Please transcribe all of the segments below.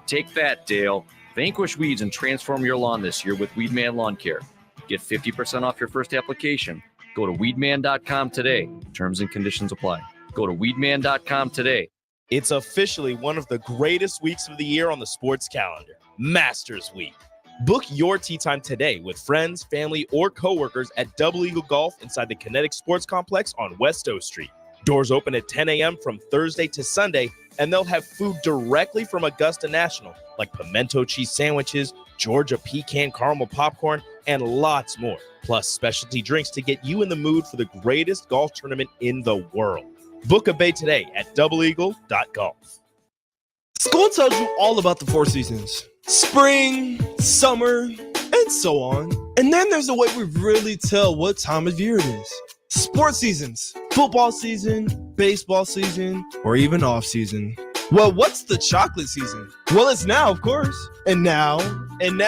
Take that, Dale. Vanquish weeds and transform your lawn this year with Weedman Lawn Care. Get 50% off your first application. Go to weedman.com today. Terms and conditions apply. Go to weedman.com today. It's officially one of the greatest weeks of the year on the sports calendar, Masters Week. Book your tee time today with friends, family, or coworkers at Double Eagle Golf inside the Kinetic Sports Complex on West O Street. Doors open at 10 a.m. from Thursday to Sunday, and they'll have food directly from Augusta National, like pimento cheese sandwiches, Georgia pecan caramel popcorn, and lots more, plus specialty drinks to get you in the mood for the greatest golf tournament in the world. Book a bay today at doubleeagle.golf. School tells you all about the 4 seasons: spring, summer, and so on. And then there's a way we really tell what time of year it is. Sports seasons: football season, baseball season, or even off season. Well, what's the chocolate season? Well, it's now, of course. And now, and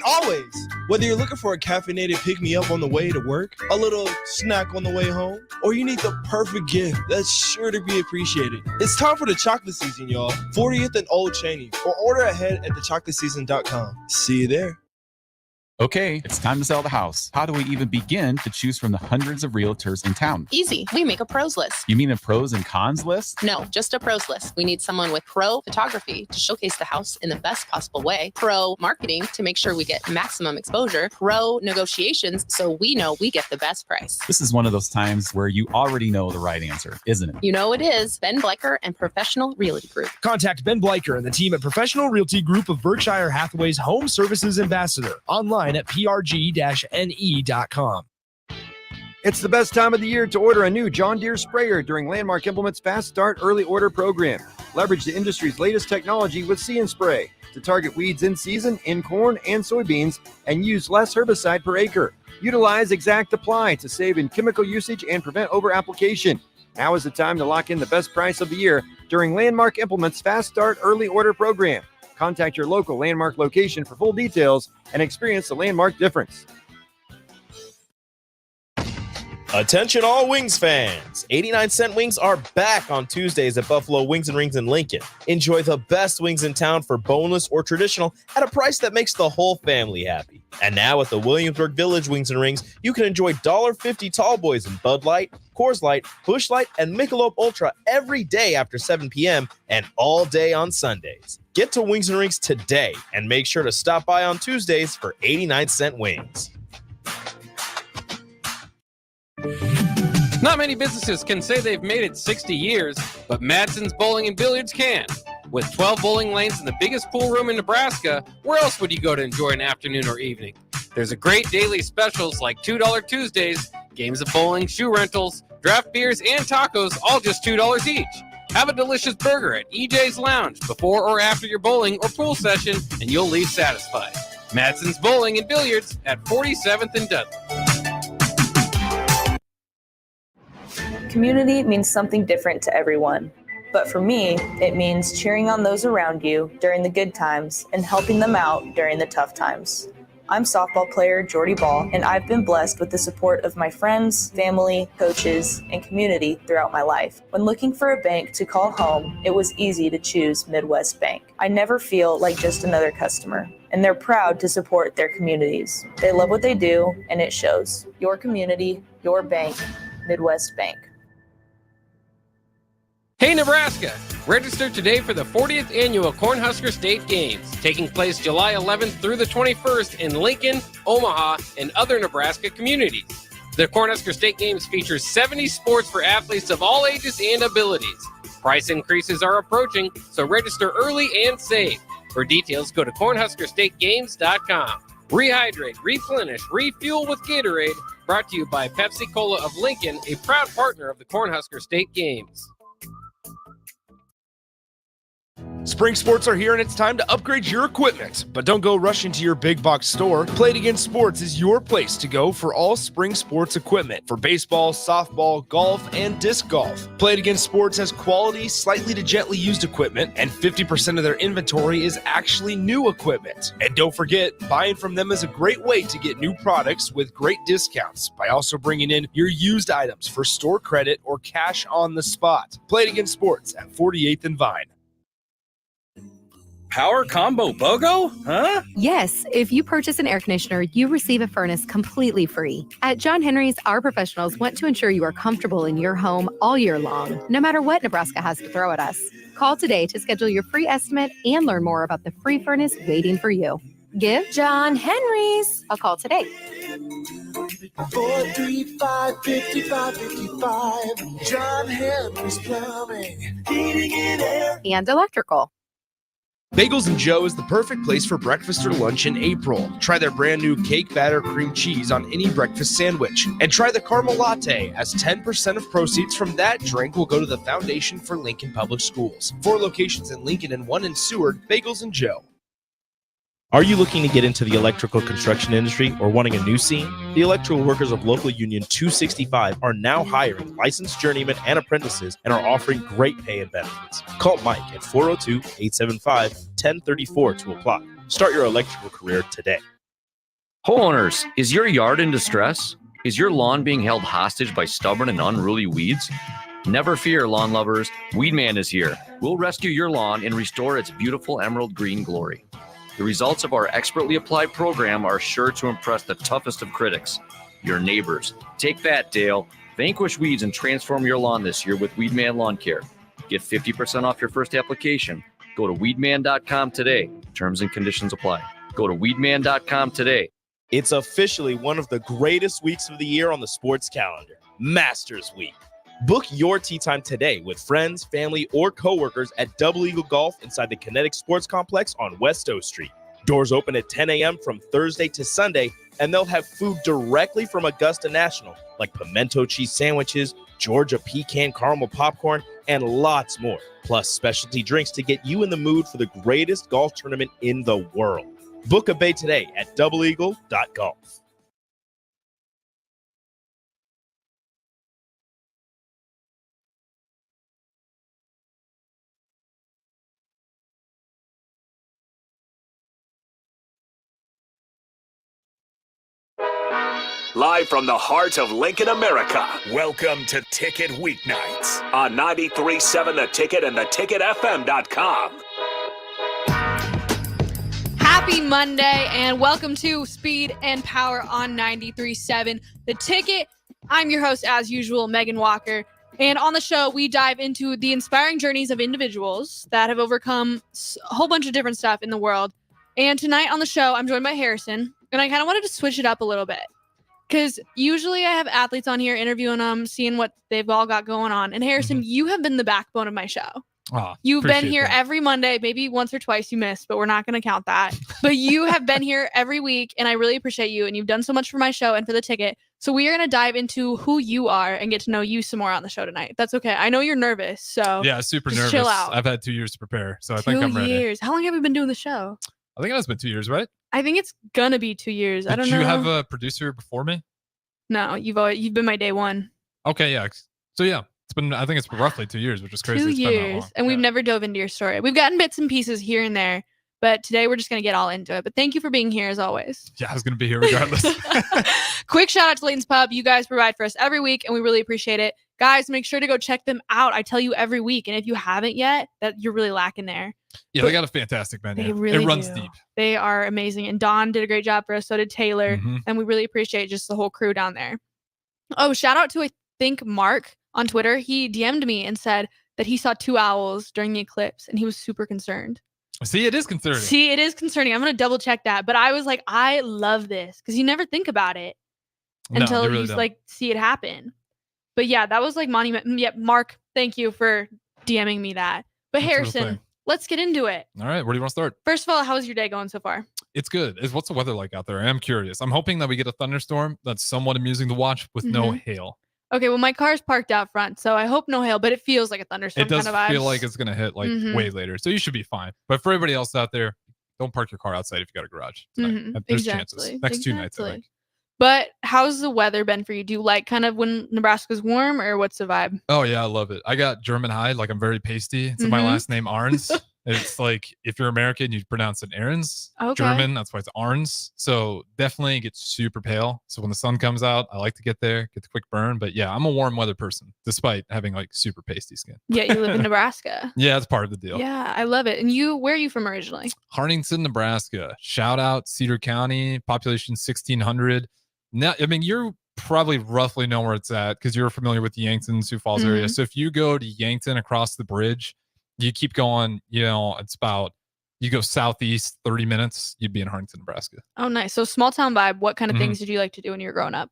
always. Whether you're looking for a caffeinated pick-me-up on the way to work, a little snack on the way home, or you need the perfect gift that's sure to be appreciated, it's time for the chocolate season, y'all. 40th and Old Cheney, or order ahead at thechocolatseason.com. See you there. Okay, it's time to sell the house. How do we even begin to choose from the hundreds of realtors in town? Easy. We make a pros list. You mean a pros and cons list? No, just a pros list. We need someone with pro photography to showcase the house in the best possible way, pro marketing to make sure we get maximum exposure, pro negotiations so we know we get the best price. This is one of those times where you already know the right answer, isn't it? You know it is. Ben Bleicher and Professional Realty Group. Contact Ben Bleicher and the team at Professional Realty Group of Berkshire Hathaway's Home Services Ambassador. Online at prg-ne.com. It's the best time of the year to order a new John Deere sprayer during Landmark Implement's Fast Start Early Order program. Leverage the industry's latest technology with See & Spray to target weeds in season in corn and soybeans and use less herbicide per acre. Utilize Exact Apply to save in chemical usage and prevent over-application. Now is the time to lock in the best price of the year during Landmark Implement's Fast Start Early Order program. Contact your local Landmark location for full details and experience the Landmark difference. Attention all Wings fans! 89-cent wings are back on Tuesdays at Buffalo Wings and Rings in Lincoln. Enjoy the best wings in town for boneless or traditional at a price that makes the whole family happy. And now at the Williamsburg Village Wings and Rings, you can enjoy $1.50 tall boys in Bud Light, Coors Light, Busch Light, and Michelob Ultra every day after 7 p.m. and all day on Sundays. Get to Wings and Rings today and make sure to stop by on Tuesdays for 89-cent wings. Not many businesses can say they've made it 60 years, but Madsen's Bowling and Billiards can. With 12 bowling lanes and the biggest pool room in Nebraska, where else would you go to enjoy an afternoon or evening? There's a great daily specials like $2 Tuesdays, games of bowling, shoe rentals, draft beers, and tacos, all just $2 each. Have a delicious burger at EJ's Lounge before or after your bowling or pool session, and you'll leave satisfied. Madsen's Bowling and Billiards at 47th and Dudley. Community means something different to everyone. But for me, it means cheering on those around you during the good times and helping them out during the tough times. I'm softball player Jordy Ball, and I've been blessed with the support of my friends, family, coaches, and community throughout my life. When looking for a bank to call home, it was easy to choose Midwest Bank. I never feel like just another customer, and they're proud to support their communities. They love what they do, and it shows. Your community, your bank, Midwest Bank. Hey Nebraska! Register today for the 40th Annual Cornhusker State Games, taking place July 11th through the 21st in Lincoln, Omaha, and other Nebraska communities. The Cornhusker State Games features 70 sports for athletes of all ages and abilities. Price increases are approaching, so register early and save. For details, go to cornhuskerstategames.com. Rehydrate, replenish, refuel with Gatorade, brought to you by Pepsi Cola of Lincoln, a proud partner of the Cornhusker State Games. Spring sports are here and it's time to upgrade your equipment. But don't go rushing to your big box store. Play It Again Sports is your place to go for all spring sports equipment for baseball, softball, golf, and disc golf. Play It Again Sports has quality, slightly to gently used equipment, and 50% of their inventory is actually new equipment. And don't forget, buying from them is a great way to get new products with great discounts by also bringing in your used items for store credit or cash on the spot. Play It Again Sports at 48th and Vine. Power combo BOGO? Huh? Yes, if you purchase an air conditioner, you receive a furnace completely free. At John Henry's, our professionals want to ensure you are comfortable in your home all year long, no matter what Nebraska has to throw at us. Call today to schedule your free estimate and learn more about the free furnace waiting for you. Give John Henry's a call today. 435-5555. John Henry's Plumbing, Heating and Air. And electrical. Bagels and Joe is the perfect place for breakfast or lunch in April. Try their brand new cake batter cream cheese on any breakfast sandwich. And try the caramel latte, as 10% of proceeds from that drink will go to the Foundation for Lincoln Public Schools. 4 locations in Lincoln and 1 in Seward. Bagels and Joe. Are you looking to get into the electrical construction industry or wanting a new scene? The electrical workers of Local Union 265 are now hiring licensed journeymen and apprentices and are offering great pay and benefits. Call Mike at 402-875-1034 to apply. Start your electrical career today. Homeowners, is your yard in distress? Is your lawn being held hostage by stubborn and unruly weeds? Never fear, lawn lovers. Weedman is here. We'll rescue your lawn and restore its beautiful emerald green glory. The results of our expertly applied program are sure to impress the toughest of critics, your neighbors. Take that, Dale. Vanquish weeds and transform your lawn this year with Weedman Lawn Care. Get 50% off your first application. Go to weedman.com today. Terms and conditions apply. Go to weedman.com today. It's officially one of the greatest weeks of the year on the sports calendar, Masters Week. Book your tee time today with friends, family, or coworkers at Double Eagle Golf inside the Kinetic Sports Complex on West O Street. Doors open at 10 a.m. from Thursday to Sunday, and they'll have food directly from Augusta National, like pimento cheese sandwiches, Georgia pecan caramel popcorn, and lots more. Plus specialty drinks to get you in the mood for the greatest golf tournament in the world. Book a bay today at doubleeagle.golf. Live from the heart of Lincoln, America. Welcome to Ticket Weeknights on 93.7 The Ticket and theticketfm.com. Happy Monday and welcome to Speed and Power on 93.7 The Ticket. I'm your host, as usual, Meghan Walker. And on the show, we dive into the inspiring journeys of individuals that have overcome a whole bunch of different stuff in the world. And tonight on the show, I'm joined by Harrison. And I kind of wanted to switch it up a little bit. Because usually I have athletes on here interviewing them, seeing what they've all got going on. And Harrison, you have been the backbone of my show. Oh, You've been here every Monday, maybe once or twice you missed, but we're not going to count that. But you have been here every week, and I really appreciate you. And you've done so much for my show and for the ticket. So we are going to dive into who you are and get to know you some more on the show tonight. That's okay. I know you're nervous, so yeah, super nervous. Chill out. I've had 2 years to prepare, so I think I'm ready. 2 years. How long have you been doing the show? I think it has been 2 years, right? I think it's gonna be 2 years. I don't know. Did you have a producer before me? No, you've been my day one. Okay, yeah. So yeah, I think it's roughly 2 years, which is crazy. 2 It's been that years, long. and we've never dove into your story. We've gotten bits and pieces here and there, but today we're just gonna get all into it. But thank you for being here as always. Yeah, I was gonna be here regardless. Quick shout out to Layton's Pub. You guys provide for us every week, and we really appreciate it. Guys, make sure to go check them out. I tell you every week, and if you haven't yet, that you're really lacking there. Yeah, they got a fantastic menu. They really it runs do. deep. They are amazing, and Don did a great job for us. So did Taylor, and we really appreciate just the whole crew down there. Oh, shout out to I think Mark on Twitter. He DM'd me and said that he saw 2 owls during the eclipse, and he was super concerned. See, it is concerning. See, it is concerning. I'm gonna double check that, but I was like, I love this because you never think about it until really you don't. like see it happen. But yeah, that was like monument. Yep, Mark, thank you for DMing me that. But That's a real Harrison, thing. let's get into it. All right, where do you want to start? First of all, how's your day going so far? It's good. What's the weather like out there? I am curious. I'm hoping that we get a thunderstorm that's somewhat amusing to watch with no hail. Okay, well, my car's parked out front, so I hope no hail, but it feels like a thunderstorm It does kind of vibe. feel like it's gonna hit like way later, so you should be fine. But for everybody else out there, don't park your car outside if you got a garage tonight. There's chances. Next 2 nights, I think. But how's the weather been for you? Do you like kind of when Nebraska's warm, or what's the vibe? Oh yeah, I love it. I got German High, like I'm very pasty. It's my last name, Arns. It's like if you're American, you pronounce it Aaron's. Okay. German, that's why it's Arns. So definitely gets super pale. So when the sun comes out, I like to get there, get the quick burn. But yeah, I'm a warm weather person, despite having like super pasty skin. Yeah, you live in Nebraska. Yeah, it's part of the deal. Yeah, I love it. And where are you from originally? Hartington, Nebraska. Shout out Cedar County, population 1,600. Now, I mean, you're probably roughly know where it's at because you're familiar with the Yankton, Sioux Falls area. So if you go to Yankton across the bridge, you keep going, it's about, you go southeast 30 minutes, you'd be in Hartington, Nebraska. Oh, nice. So small town vibe. What kind of things did you like to do when you were growing up?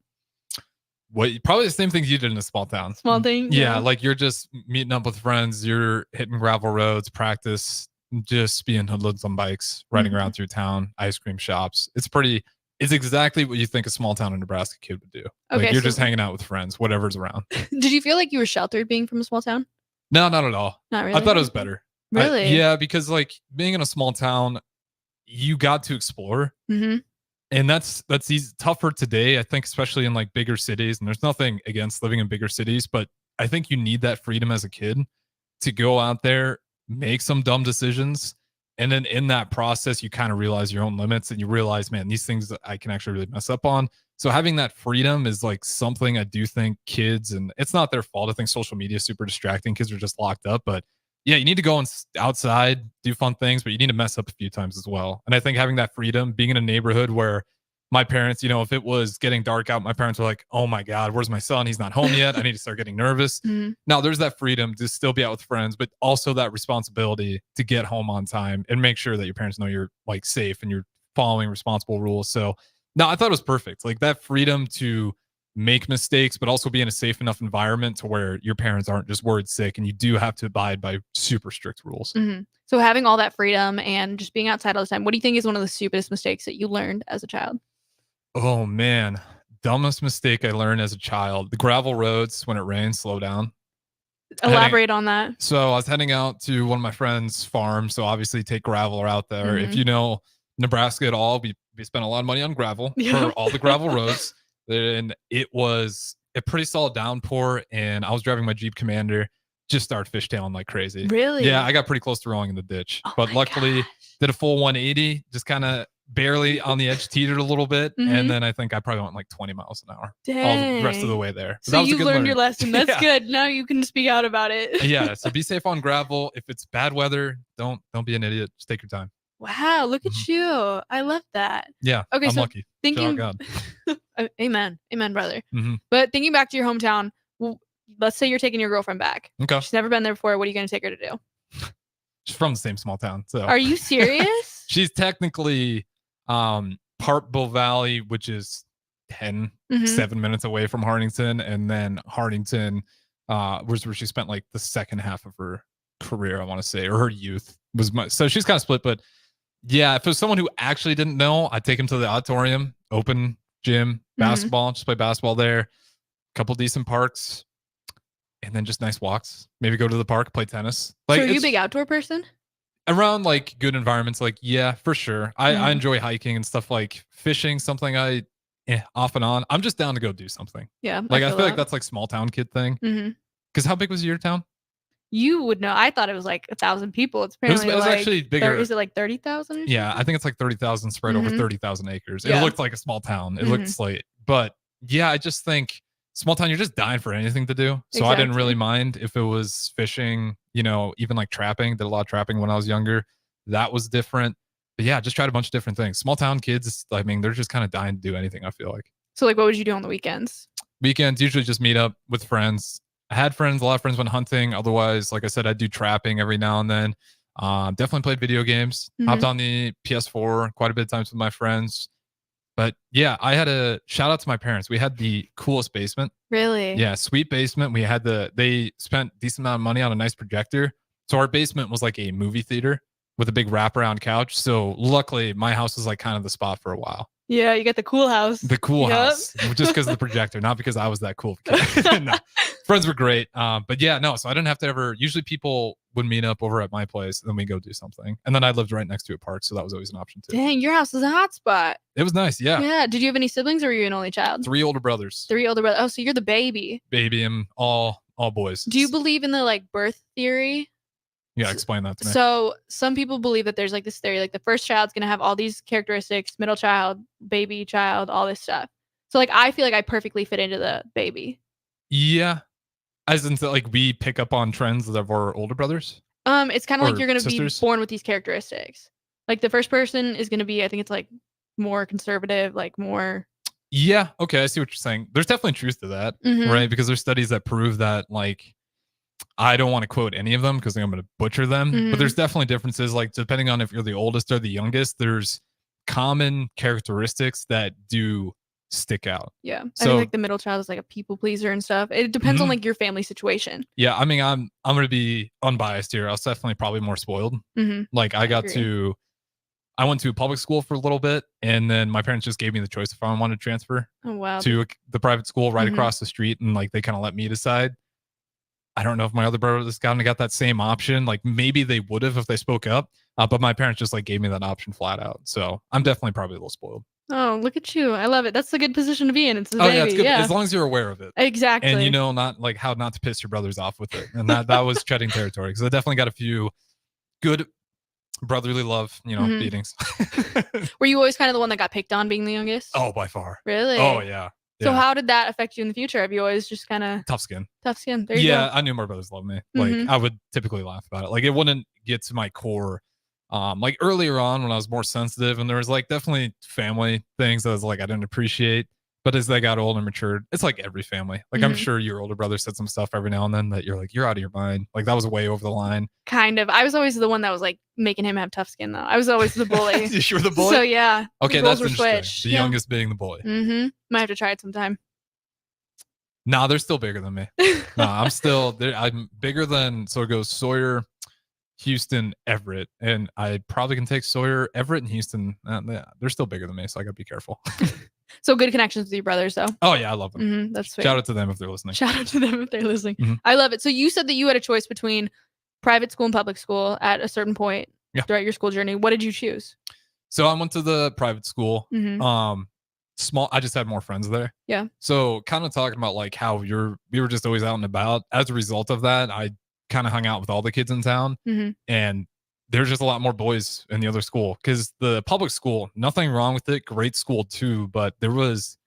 Probably the same things you did in a small town. Small thing? Yeah, like you're just meeting up with friends, you're hitting gravel roads, practice, just being hoodlums on bikes, riding around through town, ice cream shops. It's exactly what you think a small town in Nebraska kid would do. Okay, like you're just hanging out with friends, whatever's around. Did you feel like you were sheltered being from a small town? No, not at all. Not really? I thought it was better. Really? Yeah, because like being in a small town, you got to explore. Mm-hmm. And that's tougher today, I think, especially in like bigger cities. And there's nothing against living in bigger cities, but I think you need that freedom as a kid to go out there, make some dumb decisions. And then in that process, you kind of realize your own limits and you realize, man, these things that I can actually really mess up on. So having that freedom is like something I do think kids, and it's not their fault. I think social media is super distracting. Kids are just locked up, but yeah, you need to go outside, do fun things, but you need to mess up a few times as well. And I think having that freedom, being in a neighborhood where my parents, if it was getting dark out, my parents were like, oh my God, where's my son? He's not home yet. I need to start getting nervous. Now there's that freedom to still be out with friends, but also that responsibility to get home on time and make sure that your parents know you're like safe and you're following responsible rules. So no, I thought it was perfect. Like that freedom to make mistakes, but also be in a safe enough environment to where your parents aren't just worried sick and you do have to abide by super strict rules. So having all that freedom and just being outside all the time, what do you think is one of the stupidest mistakes that you learned as a child? Oh man, dumbest mistake I learned as a child. The gravel roads, when it rains, slow down. Elaborate on that. So I was heading out to one of my friend's farms. So obviously take gravel out there. If you know Nebraska at all, we spent a lot of money on gravel for all the gravel roads. And it was a pretty solid downpour. And I was driving my Jeep Commander, just started fishtailing like crazy. Really? Yeah, I got pretty close to rolling in the ditch. But luckily did a full 180, just kind of barely on the edge, teetered a little bit. And then I think I probably went like 20 miles an hour all the rest of the way there. So you learned your lesson. That's good. Now you can speak out about it. Yeah. So be safe on gravel. If it's bad weather, don't be an idiot. Just take your time. Wow. Look at you. I love that. Yeah. Okay. I'm so lucky. Thinking, God. Amen. Amen, brother. But thinking back to your hometown, let's say you're taking your girlfriend back. Okay. She's never been there before. What are you going to take her to do? She's from the same small town. So are you serious? She's technically Parkville Valley, which is 7 minutes away from Hartington, and then Hartington was where she spent like the second half of her career, I want to say, or her youth so she's kind of split. But yeah, if it was someone who actually didn't know, I'd take him to the auditorium, open gym, basketball, just play basketball there, a couple decent parks, and then just nice walks. Maybe go to the park, play tennis. Like, so are you a big outdoor person? Around like good environments, like yeah, for sure. I enjoy hiking and stuff, like fishing, something I off and on. I'm just down to go do something. Yeah. Like I feel like that's like small town kid thing. Because how big was your town? You would know. I thought it was like 1,000 people. It's apparently it was like, actually bigger. Is it like 30,000? Yeah, I think it's like 30,000 spread over 30,000 acres. Yeah. It looked like a small town. It looked like, but yeah, I just think small town, you're just dying for anything to do. So I didn't really mind if it was fishing, even like trapping. Did a lot of trapping when I was younger. That was different. But yeah, just tried a bunch of different things. Small town kids, I mean, they're just kind of dying to do anything, I feel like. So like, what would you do on the weekends? Weekends, usually just meet up with friends. I had friends, a lot of friends went hunting. Otherwise, like I said, I do trapping every now and then. Definitely played video games. Hopped on the PS4 quite a bit of times with my friends. But yeah, I had a shout out to my parents. We had the coolest basement. Really? Yeah, sweet basement. They spent a decent amount of money on a nice projector. So our basement was like a movie theater with a big wraparound couch. So luckily, my house was like kind of the spot for a while. Yeah, you got the cool house. The cool house, just because of the projector, not because I was that cool kid. No, friends were great. But yeah, no, so I didn't have to ever, usually people would meet up over at my place and then we go do something. And then I lived right next to a park. So that was always an option too. Dang, your house is a hot spot. It was nice. Yeah. Yeah. Did you have any siblings or were you an only child? 3 older brothers. 3 older brothers. Oh, so you're the baby. Baby and all boys. Do you believe in the like birth theory? Yeah, explain that to me. So some people believe that there's like this theory, like the first child's gonna have all these characteristics, middle child, baby child, all this stuff. So like I feel like I perfectly fit into the baby. Yeah. As in, like, we pick up on trends of our older brothers? It's kind of like Or you're gonna sisters? be born with these characteristics. Like the first person is gonna be, I think it's like more conservative, like more. Yeah. Okay. I see what you're saying. There's definitely truth to that, Mhm. right? Because there's studies that prove that, like, I don't want to quote any of them because I'm going to butcher them, Mhm. but there's definitely differences. Like, depending on if you're the oldest or the youngest, there's common characteristics that do stick out. Yeah. I So, think like the middle child is like a people pleaser and stuff. It depends on Mhm. like your family situation. yeah, I mean, I'm going to be unbiased here. I was definitely probably more spoiled. Mhm. Like, I agree. went to public school for a little bit, and then my parents just gave me the choice if I wanted to transfer Oh wow. to the private school right Mhm. across the street, and like they kind of let me decide. I don't know if my other brothers kind of got that same option. Like maybe they would have if they spoke up, but my parents just like gave me that option flat out. So I'm definitely probably a little spoiled. Oh, look at you. I love it. That's a good position to be in. It's a Oh baby. yeah, it's good Yeah. as long as you're aware of it. Exactly. And you know, not like how not to piss your brothers off with it. And that was treading territory because I definitely got a few good brotherly love, Mhm. beatings. Were you always kind of the one that got picked on being the youngest? Oh, by far. Really? Oh yeah. So Yeah. how did that affect you in the future? Have you always just kind of Tough skin. tough skin? There you Yeah, go. I knew my brothers loved me. Like Mhm. I would typically laugh about it. Like it wouldn't get to my core. Like earlier on when I was more sensitive and there was like definitely family things that I was like I didn't appreciate. But as they got older and matured, it's like every family. Like I'm Mhm. sure your older brother said some stuff every now and then that you're like, you're out of your mind. Like that was way over the line. Kind of. I was always the one that was like making him have tough skin though. I was always the bully. You were the bully? So yeah. Okay, the roles that's were interesting. switched. The youngest being the bully. Mm-hmm. Might have to try it sometime. Nah, they're still bigger than me. Nah, I'm bigger than, so it goes Sawyer, Houston, Everett, and I probably can take Sawyer, Everett, and Houston. They're still bigger than me, so I gotta be careful. So good connections with your brothers though. Oh yeah, I love them. Mm-hmm. That's sweet. Shout out to them if they're listening. Shout out to them if they're listening. Mhm. I love it. So you said that you had a choice between private school and public school at a certain point Yeah. throughout your school journey. What did you choose? So I went to the private school. Mhm. Small. I just had more friends there. Yeah. So kind of talking about like how we were just always out and about. As a result of that, I kind of hung out with all the kids in town, Mhm. and there's just a lot more boys in the other school because the public school, nothing wrong with it, great school too, but there was,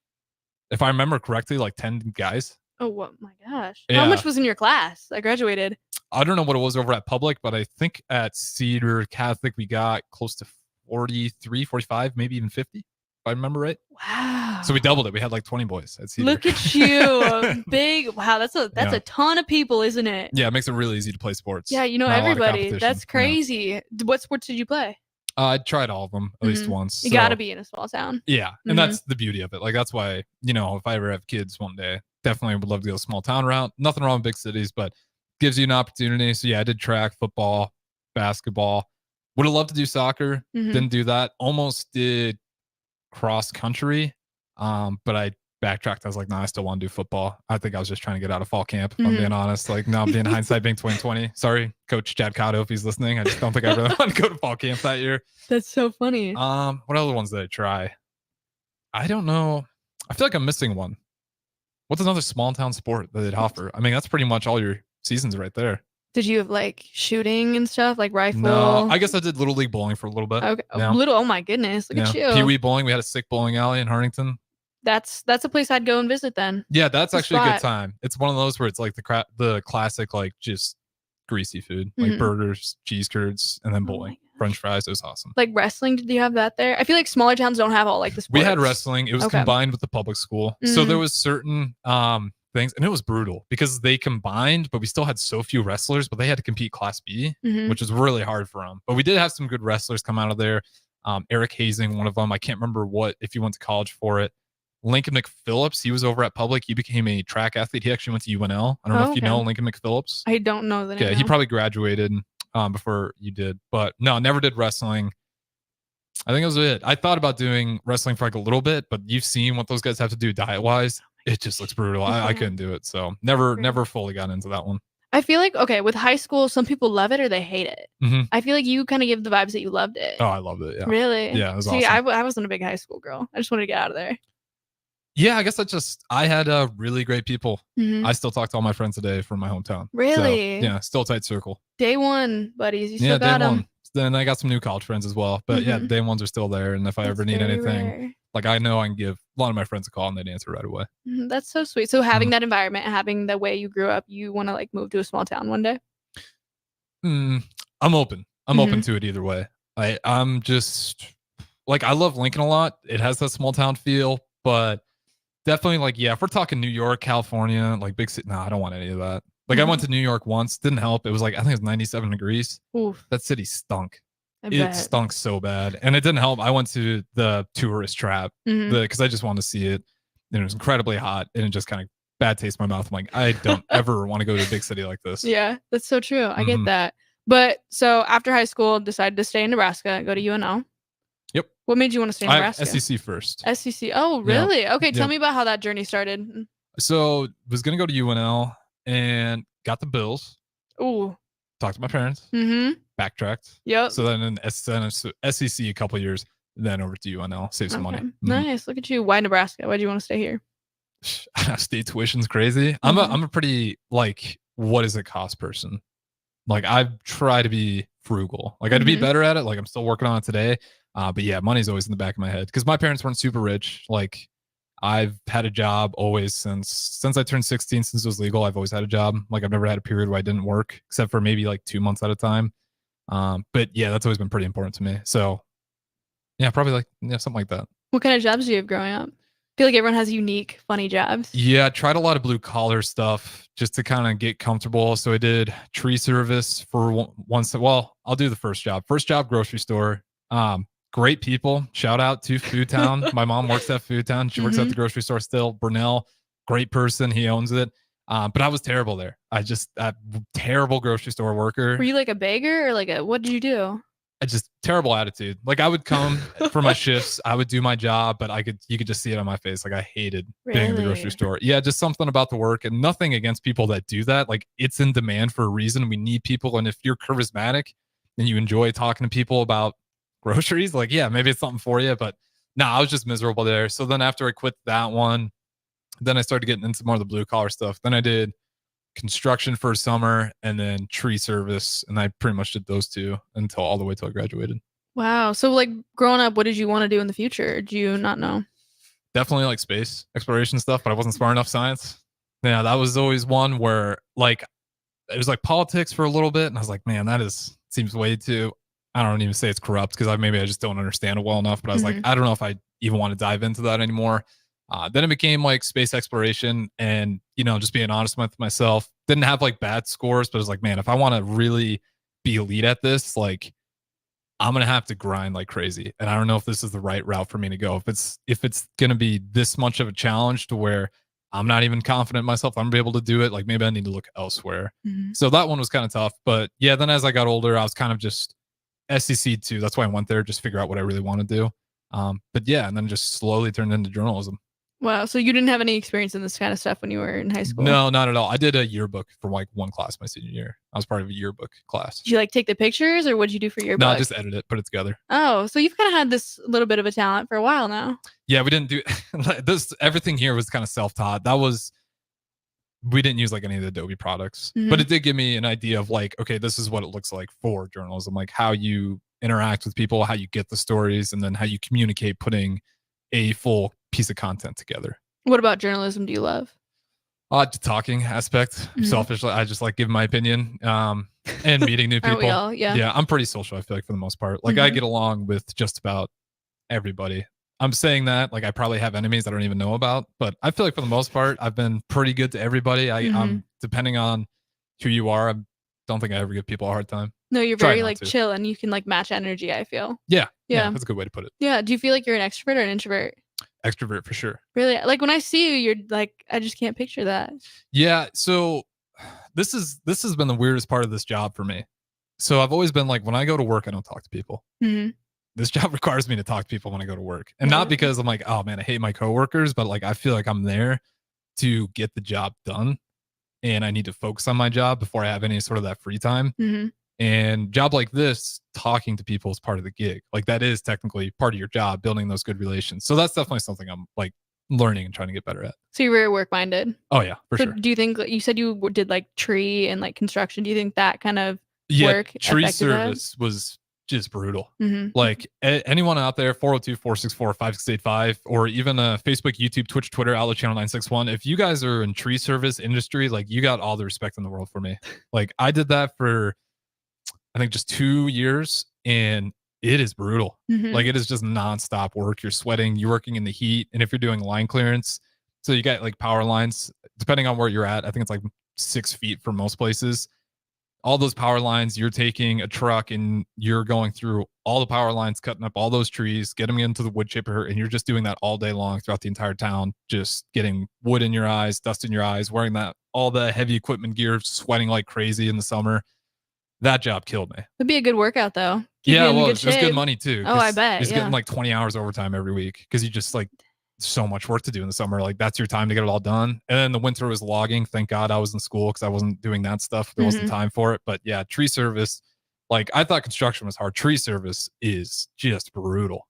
if I remember correctly, like 10 guys. Oh, what? My gosh. Yeah. How much was in your class? I graduated. I don't know what it was over at public, but I think at Cedar Catholic we got close to 43, 45, maybe even 50, if I remember right. Wow. So we doubled it. We had like 20 boys at Cedar. Look at you. Big. Wow. That's Yeah. a ton of people, isn't it? Yeah, it makes it really easy to play sports. Yeah. You know, Not a lot of everybody. competition. That's crazy. What sports did you play? I tried all of them at least Mhm. once. You so- got to be in a small town. Yeah, and Mhm. that's the beauty of it. Like that's why, if I ever have kids one day, definitely would love to go small town route. Nothing wrong with big cities, but gives you an opportunity. So yeah, I did track, football, basketball. Would have loved to do soccer. Mhm. Didn't do that. Almost did cross country. But I backtracked. I was like, no, I still want to do football. I think I was just trying to get out of fall camp, if I'm Mhm. being honest. Like now being hindsight being 2020. Sorry, Coach Chad Cotto, if he's listening. I just don't think I really want to go to fall camp that year. That's so funny. What other ones did I try? I don't know. I feel like I'm missing one. What's another small town sport that they'd offer? I mean, that's pretty much all your seasons right there. Did you have like shooting and stuff, like rifle? No, I guess I did little league bowling for a little bit. Okay. Yeah. Little. Oh my goodness. Look at you. Pee wee bowling. We had a sick bowling alley in Hartington. That's a place I'd go and visit then. Yeah, that's Good actually a good spot. time. It's one of those where it's like the classic like just greasy food, like Mhm. burgers, cheese curds, and then Oh bowling, French fries. It was awesome. Like wrestling, did you have that there? I feel like smaller towns don't have all like the sports. We had wrestling. It was Okay. combined with the public school. So there Mhm. was certain things, and it was brutal because they combined, but we still had so few wrestlers, but they had to compete Class B, Mhm. which was really hard for them. But we did have some good wrestlers come out of there. Eric Hazing, one of them. I can't remember if he went to college for it. Lincoln McPhillips, he was over at public. He became a track athlete. He actually went to UNL. I don't know if you know Lincoln McPhillips. I don't know the name. Okay, he now. probably graduated before you did, but no, never did wrestling. I think that was it. I thought about doing wrestling for like a little bit, but you've seen what those guys have to do diet wise. It just looks brutal. I couldn't do it, so never fully got into that one. I feel like okay, with high school, some people love it or they hate it. Mhm. I feel like you kind of give the vibes that you loved it. Oh, I loved it. Yeah, Really? Yeah, it was See, awesome. I wasn't a big high school girl. I just wanted to get out of there. Yeah, I guess I had really great people. Mhm. I still talk to all my friends today from my hometown. Really? So, yeah, still tight circle. Day one, buddies. You still Yeah, got day them. one. Then I got some new college friends as well. But yeah, the Mhm. day ones are still there. And if I That's ever need very anything, rare. like I know I can give a lot of my friends a call and they'd answer right away. That's so sweet. So having that environment, having the way you grew up, you want to like move to a small town one day? I'm open. I'm open to it either way. I'm just like, I love Lincoln a lot. It has that small town feel, but definitely like, yeah, if we're talking New York, California, like big city, no, I don't want any of that. Like I went to New York once, didn't help. It was like, I think it was 97 degrees. Oof. That city stunk. I It bet. stunk so bad. And it didn't help. I went to the tourist trap because I just wanted to see it. And it was incredibly hot and it just kind of bad taste in my mouth. I'm like, I don't ever want to go to a big city like this. Yeah, that's so true. I get that. But so after high school, decided to stay in Nebraska, go to UNL. Yep. What made you want to stay in Nebraska? SEC first. SEC. Oh, Yeah. really? Okay, tell Yep. me about how that journey started. So was going to go to UNL and got the bills. Ooh. Talked to my parents. Mm-hmm. Backtracked. Yep. So then in SEC a couple years, then over to UNL, save some money. Nice. Look at you. Why Nebraska? Why do you want to stay here? State tuition's crazy. I'm a pretty like, what does it cost person? Like I try to be frugal. Like I'd be better at it. Like I'm still working on it today. But yeah, money's always in the back of my head because my parents weren't super rich. Like I've had a job always since I turned 16, since it was legal. I've always had a job. Like I've never had a period where I didn't work except for maybe like 2 months at a time. But yeah, that's always been pretty important to me. So yeah, probably like, yeah, something like that. What kind of jobs do you have growing up? I feel like everyone has unique, funny jobs. Yeah, I tried a lot of blue collar stuff just to kind of get comfortable. So I did tree service for once. Well, I'll do the first job. First job, grocery store. Great people. Shout out to Food Town. My mom works at Food Town. She works at the grocery store still. Burnell, great person. He owns it. But I was terrible there. Terrible grocery store worker. Were you like a beggar or like what did you do? Just terrible attitude. Like I would come for my shifts, I would do my job, but you could just see it on my face. Like I hated being in the grocery store. Yeah, just something about the work, and nothing against people that do that. Like it's in demand for a reason. We need people, and if you're charismatic and you enjoy talking to people about groceries, like yeah, maybe it's something for you. But no, I was just miserable there. So then after I quit that one, then I started getting into more of the blue collar stuff. Then I did construction for a summer and then tree service, and I pretty much did those two until all the way till I graduated. Wow. So like growing up, what did you want to do in the future? Do you not know? Definitely like space exploration stuff, but I wasn't smart enough science. Yeah, that was always one where like it was like politics for a little bit, and I was like, man, seems way too. I don't even say it's corrupt because maybe I just don't understand it well enough. But I was like, I don't know if I even want to dive into that anymore. Then it became like space exploration, and just being honest with myself, didn't have like bad scores, but it was like, man, if I want to really be elite at this, like I'm gonna have to grind like crazy. And I don't know if this is the right route for me to go. If it's gonna be this much of a challenge to where I'm not even confident in myself, I'm gonna be able to do it. Like maybe I need to look elsewhere. So that one was kind of tough. But yeah, then as I got older, I was kind of just SEC too. That's why I went there, just figure out what I really want to do. But yeah, and then just slowly turned into journalism. Wow. So you didn't have any experience in this kind of stuff when you were in high school? No, not at all. I did a yearbook for like one class my senior year. I was part of a yearbook class. Did you like take the pictures or what did you do for your No, book? I just edit it, put it together. Oh, so you've kind of had this little bit of a talent for a while now. Yeah, we didn't do this. Everything here was kind of self-taught. We didn't use like any of the Adobe products, but it did give me an idea of like, okay, this is what it looks like for journalism, like how you interact with people, how you get the stories, and then how you communicate putting a full piece of content together. What about journalism do you love? The talking aspect. Selfishly, I just like giving my opinion and meeting new people. Aren't we all? Yeah. Yeah, I'm pretty social, I feel like, for the most part. Like I get along with just about everybody. I'm saying that like I probably have enemies I don't even know about, but I feel like for the most part, I've been pretty good to everybody. I'm depending on who you are, I don't think I ever give people a hard time. No, you're very like chill and you can like match energy, I feel. Yeah. That's a good way to put it. Yeah. Do you feel like you're an extrovert or an introvert? Extrovert for sure. Really? Like when I see you, you're like, I just can't picture that. Yeah. So this has been the weirdest part of this job for me. So I've always been like, when I go to work, I don't talk to people. This job requires me to talk to people when I go to work, and not because I'm like, oh man, I hate my coworkers, but like I feel like I'm there to get the job done, and I need to focus on my job before I have any sort of that free time. And job like this, talking to people is part of the gig. Like that is technically part of your job, building those good relations. So that's definitely something I'm like learning and trying to get better at. So you're very work-minded. Oh yeah, for So sure. do you think you said you did like tree and like construction? Do you think that kind of work tree affected that? service was just brutal. Mhm. Like anyone out there, 402-464-5685, or even Facebook, YouTube, Twitch, Twitter, Outlet Channel 961. If you guys are in tree service industry, like you got all the respect in the world for me. Like I did that for, I think just 2 years, and it is brutal. Mhm. Like it is just nonstop work. You're sweating, you're working in the heat. And if you're doing line clearance, so you got like power lines, depending on where you're at, I think it's like 6 feet for most places. All those power lines, you're taking a truck and you're going through all the power lines, cutting up all those trees, getting them into the wood chipper, and you're just doing that all day long throughout the entire town, just getting wood in your eyes, dust in your eyes, wearing that all the heavy equipment gear, sweating like crazy in the summer. That job killed me. It'd be a good workout though. Keep Yeah, you in well, good it was good shape. money too. Oh, I 'cause bet. He's Yeah. getting like 20 hours overtime every week because you just like so much work to do in the summer. Like that's your time to get it all done. And then the winter was logging. Thank God I was in school because I wasn't doing that stuff. There wasn't Mhm. time for it. But yeah, tree service. Like I thought construction was hard. Tree service is just brutal.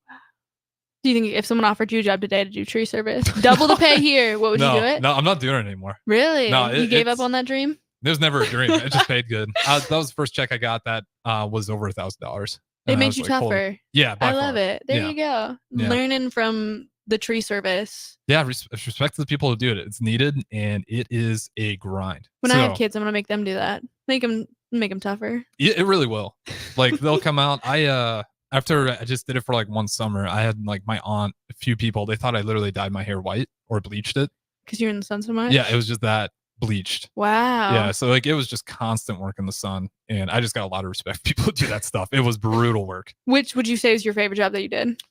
Do you think if someone offered you a job today to do tree service, double the pay here, what would you do it? No, I'm not doing it anymore. Really? No, You gave up on that dream? It was never a dream. It just paid good. That was the first check I got that was over $1,000. It made you tougher. Yeah, by I love far. it. There Yeah. you go. Yeah. Learning from the tree service. Yeah, respect to the people who do it. It's needed and it is a grind. When I have kids, I'm gonna make them do that. Make them tougher. Yeah, it really will. Like they'll come out. After I just did it for like one summer, I had like my aunt, a few people, they thought I literally dyed my hair white or bleached it. Because you're in the sun so much. Yeah, it was just that bleached. Wow. Yeah, so like it was just constant work in the sun, and I just got a lot of respect for people who do that stuff. It was brutal work. Which would you say is your favorite job that you did?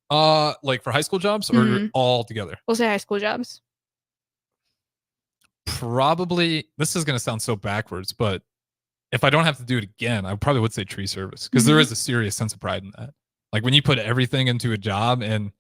Like for high school jobs or Mhm. all together? We'll say high school jobs. Probably, this is gonna sound so backwards, but if I don't have to do it again, I probably would say tree service because there Mhm. is a serious sense of pride in that. Like when you put everything into a job, and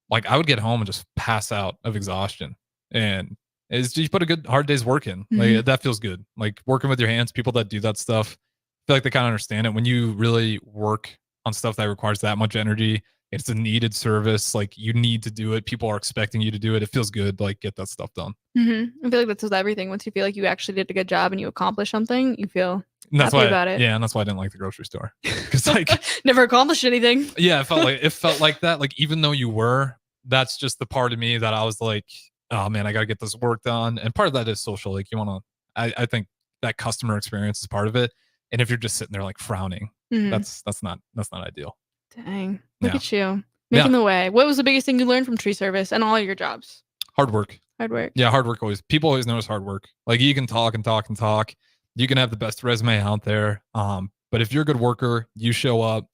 like I would get home and just pass out of exhaustion, and it's you put a good hard day's work in. Like Mhm. that feels good. Like working with your hands, people that do that stuff, I feel like they kind of understand it. When you really work on stuff that requires that much energy, it's a needed service. Like you need to do it. People are expecting you to do it. It feels good. to, like get that stuff done. Mm-hmm. I feel like that's with everything. Once you feel like you actually did a good job and you accomplished something, you feel And that's happy why, about it. yeah, and that's why I didn't like the grocery store because like Never accomplished anything. yeah, it felt like that. Like even though you were, that's just the part of me that I was like, oh man, I got to get this work done. And part of that is social. Like you want to, I think that customer experience is part of it. And if you're just sitting there like frowning, Mhm. that's not ideal. Dang. Look Yeah. at you. Making the way. What was the biggest thing you learned from tree service and all your jobs? Hard work. Hard work. Yeah, hard work always. People always notice hard work. Like you can talk and talk and talk. You can have the best resume out there. But if you're a good worker, you show up.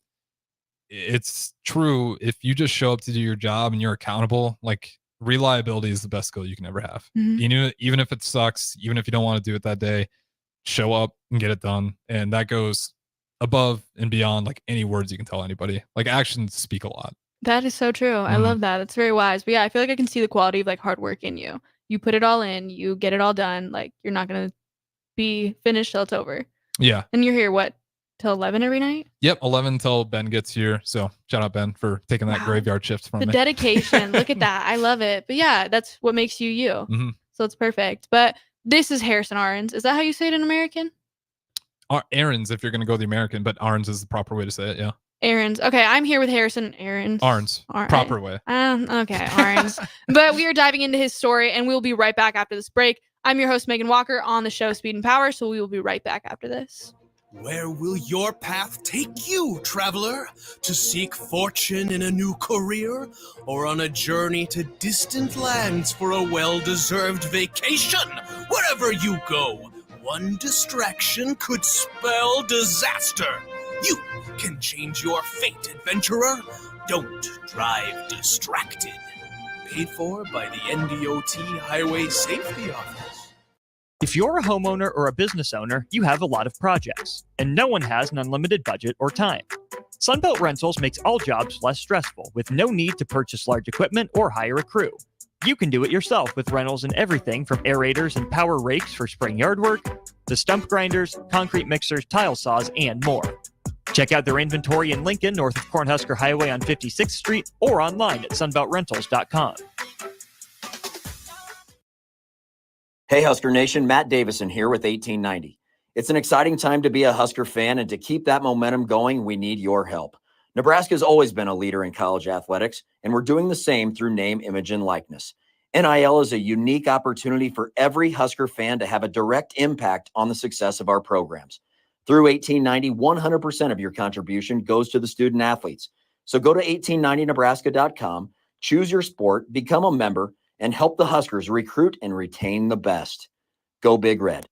It's true. If you just show up to do your job and you're accountable, like reliability is the best skill you can ever have. Mhm. You know, even if it sucks, even if you don't want to do it that day, show up and get it done. And that goes above and beyond like any words you can tell anybody. Like actions speak a lot. That is so true. I Mhm. love that. It's very wise. But yeah, I feel like I can see the quality of like hard work in you. You put it all in, you get it all done. Like you're not going to be finished till it's over. Yeah. And you're here, what, till 11 every night? Yep. 11 till Ben gets here. So shout out Ben for taking that Wow. graveyard shift from The me. dedication. Look at that. I love it. But yeah, that's what makes you you. Mhm. So it's perfect. But this is Harrison Arns. Is that how you say it in American? Aaron's if you're going to go the American, but Arns is the proper way to say it. Yeah. Aaron's. Okay, I'm here with Harrison Aaron's. Arns. Proper way. Okay, Arns. But we are diving into his story, and we'll be right back after this break. I'm your host, Meghan Walker, on the show Speed and Power, so we will be right back after this. Where will your path take you, traveler? To seek fortune in a new career? Or on a journey to distant lands for a well-deserved vacation? Wherever you go, one distraction could spell disaster. You can change your fate, adventurer. Don't drive distracted. Paid for by the NDOT Highway Safety Office. If you're a homeowner or a business owner, you have a lot of projects, and no one has an unlimited budget or time. Sunbelt Rentals makes all jobs less stressful with no need to purchase large equipment or hire a crew. You can do it yourself with rentals in everything from aerators and power rakes for spring yard work to stump grinders, concrete mixers, tile saws, and more. Check out their inventory in Lincoln, north of Cornhusker Highway on 56th Street, or online at sunbeltrentals.com. Hey, Husker Nation, Matt Davison here with 1890. It's an exciting time to be a Husker fan, and to keep that momentum going, we need your help. Nebraska has always been a leader in college athletics, and we're doing the same through name, image, and likeness. NIL is a unique opportunity for every Husker fan to have a direct impact on the success of our programs. Through 1890, 100% of your contribution goes to the student athletes. So go to 1890nebraska.com, choose your sport, become a member, and help the Huskers recruit and retain the best. Go Big Red.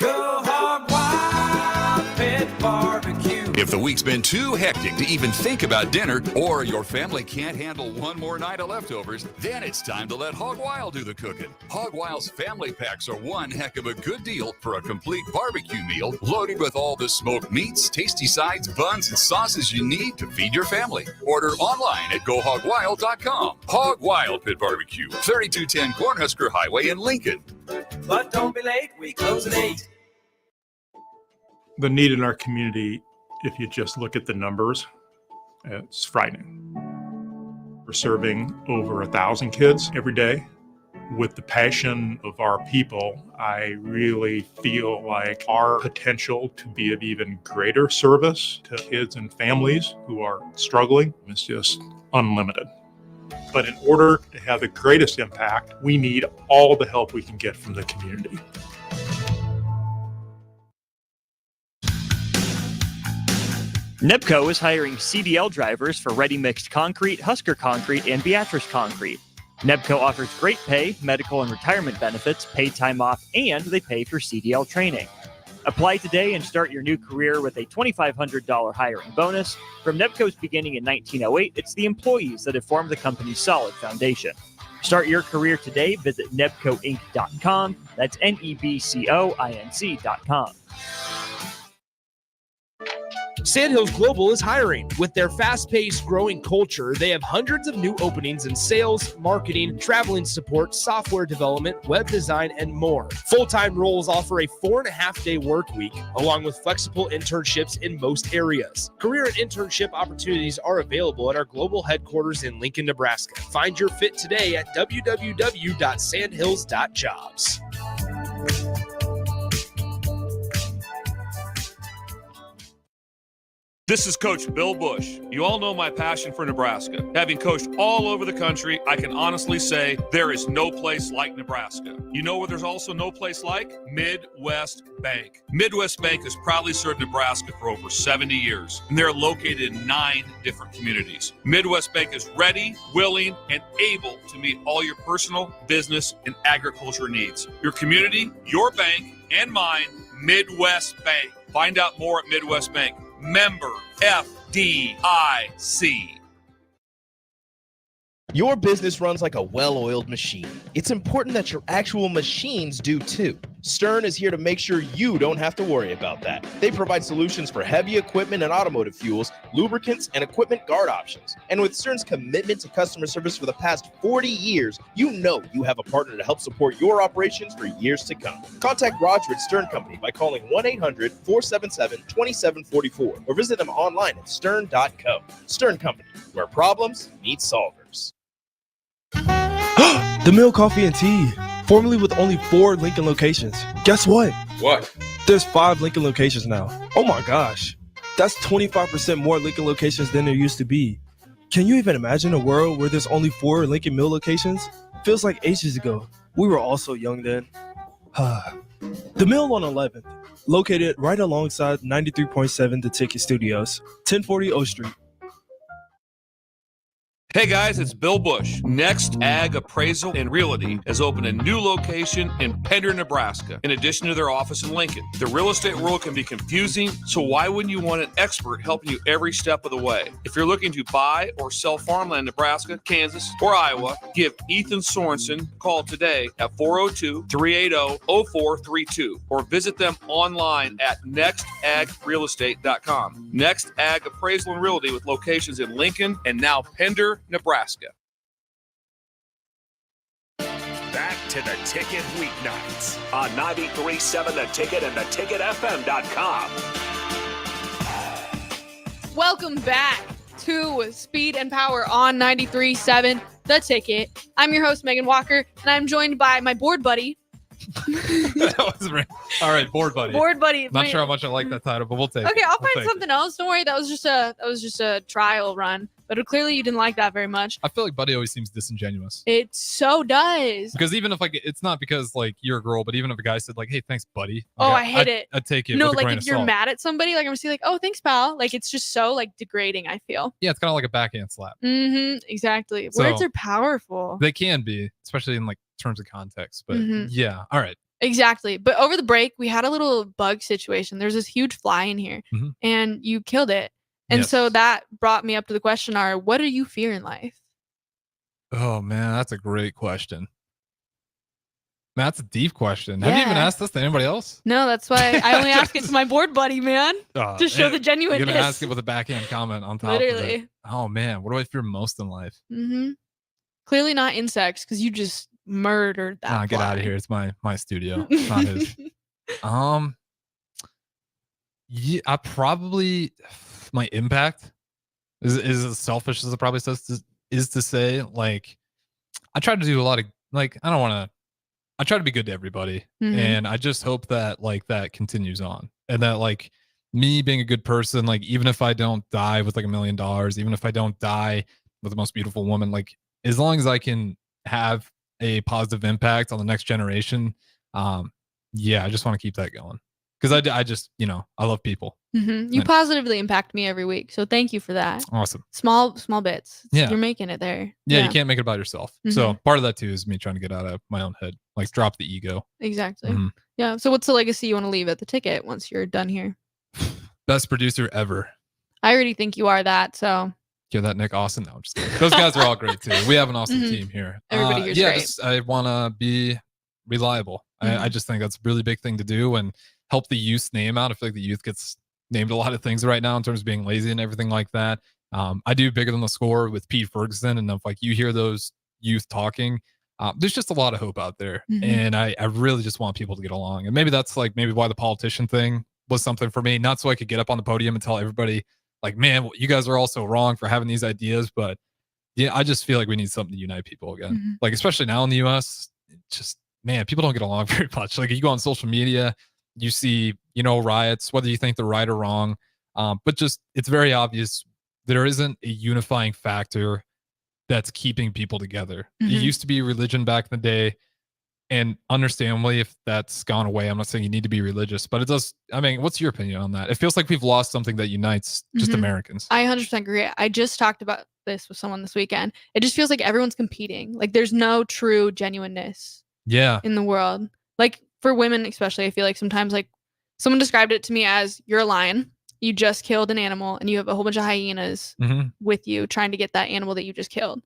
Go Hog Wild Pit Barbecue. If the week's been too hectic to even think about dinner, or your family can't handle one more night of leftovers, then it's time to let Hog Wild do the cooking. Hog Wild's family packs are one heck of a good deal for a complete barbecue meal loaded with all the smoked meats, tasty sides, buns, and sauces you need to feed your family. Order online at GoHogWild.com. Hog Wild Pit Barbecue, 3210 Cornhusker Highway in Lincoln. But don't be late, we close at 8. The need in our community, if you just look at the numbers, it's frightening. We're serving over 1,000 kids every day. With the passion of our people, I really feel like our potential to be of even greater service to kids and families who are struggling is just unlimited. But in order to have the greatest impact, we need all the help we can get from the community. NEBCO is hiring CDL drivers for Ready Mixed Concrete, Husker Concrete, and Beatrice Concrete. NEBCO offers great pay, medical and retirement benefits, paid time off, and they pay for CDL training. Apply today and start your new career with a $2,500 hiring bonus. From NEBCO's beginning in 1908, it's the employees that have formed the company's solid foundation. Start your career today. Visit nebcoinc.com. That's NEBCOINC.com. Sandhills Global is hiring. With their fast-paced, growing culture, they have hundreds of new openings in sales, marketing, traveling support, software development, web design, and more. Full-time roles offer a 4.5-day work week, along with flexible internships in most areas. Career and internship opportunities are available at our global headquarters in Lincoln, Nebraska. Find your fit today at www.sandhills.jobs. This is Coach Bill Bush. You all know my passion for Nebraska. Having coached all over the country, I can honestly say there is no place like Nebraska. You know where there's also no place like? Midwest Bank. Midwest Bank has proudly served Nebraska for over 70 years, and they're located in 9 different communities. Midwest Bank is ready, willing, and able to meet all your personal, business, and agriculture needs. Your community, your bank, and mine, Midwest Bank. Find out more at Midwest Bank. Member FDIC. Your business runs like a well-oiled machine. It's important that your actual machines do too. Stern is here to make sure you don't have to worry about that. They provide solutions for heavy equipment and automotive fuels, lubricants, and equipment guard options. And with Stern's commitment to customer service for the past 40 years, you know you have a partner to help support your operations for years to come. Contact Roger at Stern Company by calling 1-800-477-2744 or visit them online at stern.co. Stern Company, where problems meet solvers. The Mill Coffee and Tea, formerly with only 4 Lincoln locations. Guess what? What? There's 5 Lincoln locations now. Oh my gosh. That's 25% more Lincoln locations than there used to be. Can you even imagine a world where there's only 4 Lincoln Mill locations? Feels like ages ago. We were all so young then. The Mill on 11th, located right alongside 93.7 The Ticket Studios, 1040 O Street. Hey guys, it's Bill Bush. Next Ag Appraisal and Realty has opened a new location in Pender, Nebraska, in addition to their office in Lincoln. The real estate world can be confusing, so why wouldn't you want an expert helping you every step of the way? If you're looking to buy or sell farmland in Nebraska, Kansas, or Iowa, give Ethan Sorensen a call today at 402-380-0432 or visit them online at nextagrealestate.com. Next Ag Appraisal and Realty with locations in Lincoln and now Pender, Nebraska. Back to the Ticket weeknights on 93.7 The Ticket and theticketfm.com. Welcome back to Speed and Power on 93.7 The Ticket. I'm your host, Megan Walker, and I'm joined by my board buddy. That was right. All right, board buddy. Board buddy. Not sure how much I like that title, but we'll take it. Okay, I'll We'll find take something else. Don't worry. That was just a trial run. But clearly you didn't like that very much. I feel like Buddy always seems disingenuous. It so does. Because even if like it's not because like you're a girl, but even if a guy said like, "Hey, thanks, buddy," Oh, like, I hate it. I'd take it. No, with a like grain if of you're salt. mad at somebody, like I'm gonna see like, "Oh, thanks, pal." Like it's just so like degrading. I feel. Yeah, it's kind of like a backhand slap. Exactly. So- Words are powerful. They can be, especially in like terms of context. But Mhm. yeah, all right. Exactly. But over the break, we had a little bug situation. There's this huge fly in here, Mhm. and you killed it. And Yes. so that brought me up to the question: what do you fear in life? Oh man, that's a great question. Man, that's a deep question. Have you even Yeah. asked this to anybody else? No, that's why I only ask it to my board buddy, man. To show the You're genuineness. gonna ask it with a backhand comment on top of Literally. it. Oh man, what do I fear most in life? Clearly not insects, because you just murdered that. Nah, get out of fly. here. It's my studio. It's not his. Yeah, I probably my impact is as selfish as it probably is to say. Like, I try to do a lot of like I try to be good to everybody, Mhm. and I just hope that like that continues on, and that like me being a good person, like even if I don't die with like $1 million, even if I don't die with the most beautiful woman, like as long as I can have a positive impact on the next generation, yeah, I just want to keep that going because I just I love people. You And- positively impact me every week, so thank you for that. Awesome. Small bits. Yeah. You're making it there. Yeah, you can't make it about yourself. So Mhm. part of that too is me trying to get out of my own head, like drop the ego. Exactly. Mhm. Yeah. So what's the legacy you want to leave at the ticket once you're done here? Best producer ever. I already think you are that. So Hear that, Nick Austin? No, I'm just kidding. Those guys are all great too. We have an awesome Mhm. team here. Everybody here's yeah, great. just, I want to be reliable. I just think that's a really big thing to do and help the youth's name out. I feel like the youth gets named a lot of things right now in terms of being lazy and everything like that. I do Bigger Than the Score with Pete Ferguson, and if like you hear those youth talking, there's just a lot of hope out there, Mhm. and I really just want people to get along. And maybe that's like maybe why the politician thing was something for me, not so I could get up on the podium and tell everybody like, man, you guys are all so wrong for having these ideas, but yeah, I just feel like we need something to unite people again. Mhm. Like especially now in the US, just man, people don't get along very much. Like you go on social media, you see, riots, whether you think they're right or wrong. But just it's very obvious there isn't a unifying factor that's keeping people together. It Mhm. used to be religion back in the day. And understandably, if that's gone away, I'm not saying you need to be religious, but it does. I mean, what's your opinion on that? It feels like we've lost something that unites just Mhm. Americans. I 100% agree. I just talked about this with someone this weekend. It just feels like everyone's competing. Like there's no true genuineness Yeah. in the world. Like for women, especially, I feel like sometimes like someone described it to me as you're a lion, you just killed an animal, and you have a whole bunch of hyenas Mhm. with you trying to get that animal that you just killed.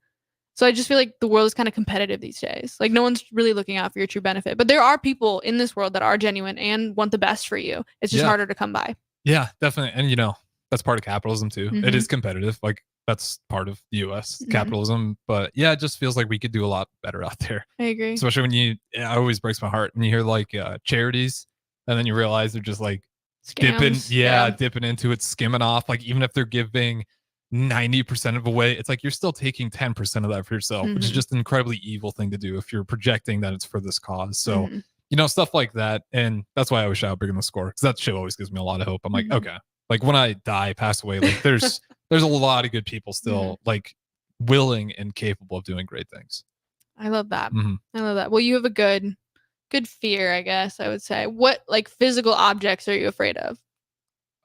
So I just feel like the world is kind of competitive these days. Like no one's really looking out for your true benefit. But there are people in this world that are genuine and want the best for you. It's just Yeah. harder to come by. Yeah, definitely. And that's part of capitalism too. Mhm. It is competitive. Like that's part of the US Mhm. capitalism. But yeah, it just feels like we could do a lot better out there. I agree. Especially when it always breaks my heart when you hear like charities and then you realize they're just like dipping Scams. dipping into it, skimming off. Like even if they're giving 90% of away, it's like you're still taking 10% of that for yourself, which is Mhm. just an incredibly evil thing to do if you're projecting that it's for this cause. So Mhm. stuff like that. And that's why I always shout Bigger Than the Score, because that shit always gives me a lot of hope. I'm like, Mhm. okay, like when I die, pass away, like there's a lot of good people still like willing and capable of doing great things. I love that. Mhm. I love that. Well, you have a good fear, I guess I would say. What like physical objects are you afraid of?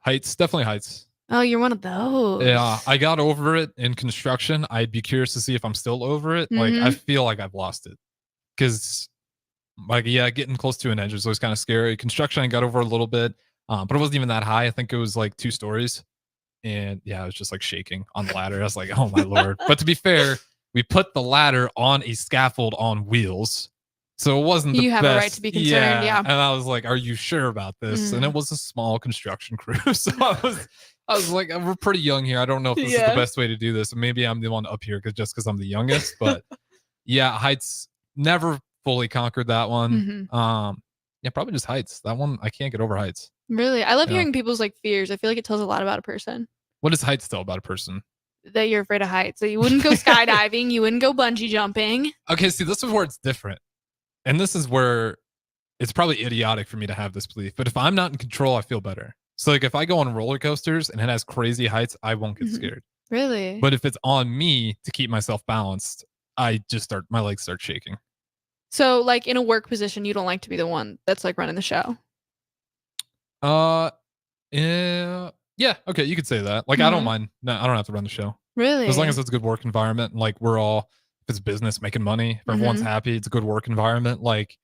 Heights, definitely heights. Oh, you're one of those. Yeah, I got over it in construction. I'd be curious to see if I'm still over it. Like I Mhm. feel like I've lost it because like yeah, getting close to an edge is always kind of scary. Construction I got over a little bit, but it wasn't even that high. I think it was like 2 stories, and yeah, I was just like shaking on the ladder. I was like, oh my lord. But to be fair, we put the ladder on a scaffold on wheels, so it wasn't the You have best. a right to be concerned, yeah. And I was like, are you sure about this? And Mm. it was a small construction crew, so I was like, we're pretty young here. I don't know if this is Yeah. the best way to do this. Maybe I'm the one up here because I'm the youngest. But yeah, heights, never fully conquered that one. Yeah, probably just heights. That one I can't get over heights. Really? I love Yeah. hearing people's like fears. I feel like it tells a lot about a person. What does heights tell about a person? that you're afraid of heights. So you wouldn't go skydiving. You wouldn't go bungee jumping. Okay, see, this is where it's different. And this is where it's probably idiotic for me to have this belief. But if I'm not in control, I feel better. So like if I go on roller coasters and it has crazy heights, I won't get scared. Really? But if it's on me to keep myself balanced, my legs start shaking. So like in a work position, you don't like to be the one that's like running the show. Yeah, okay, you could say that. Like I don't mind. No, I don't have to run the show. Really? As long as it's a good work environment and like if it's business making money, if everyone's happy, it's a good work environment, like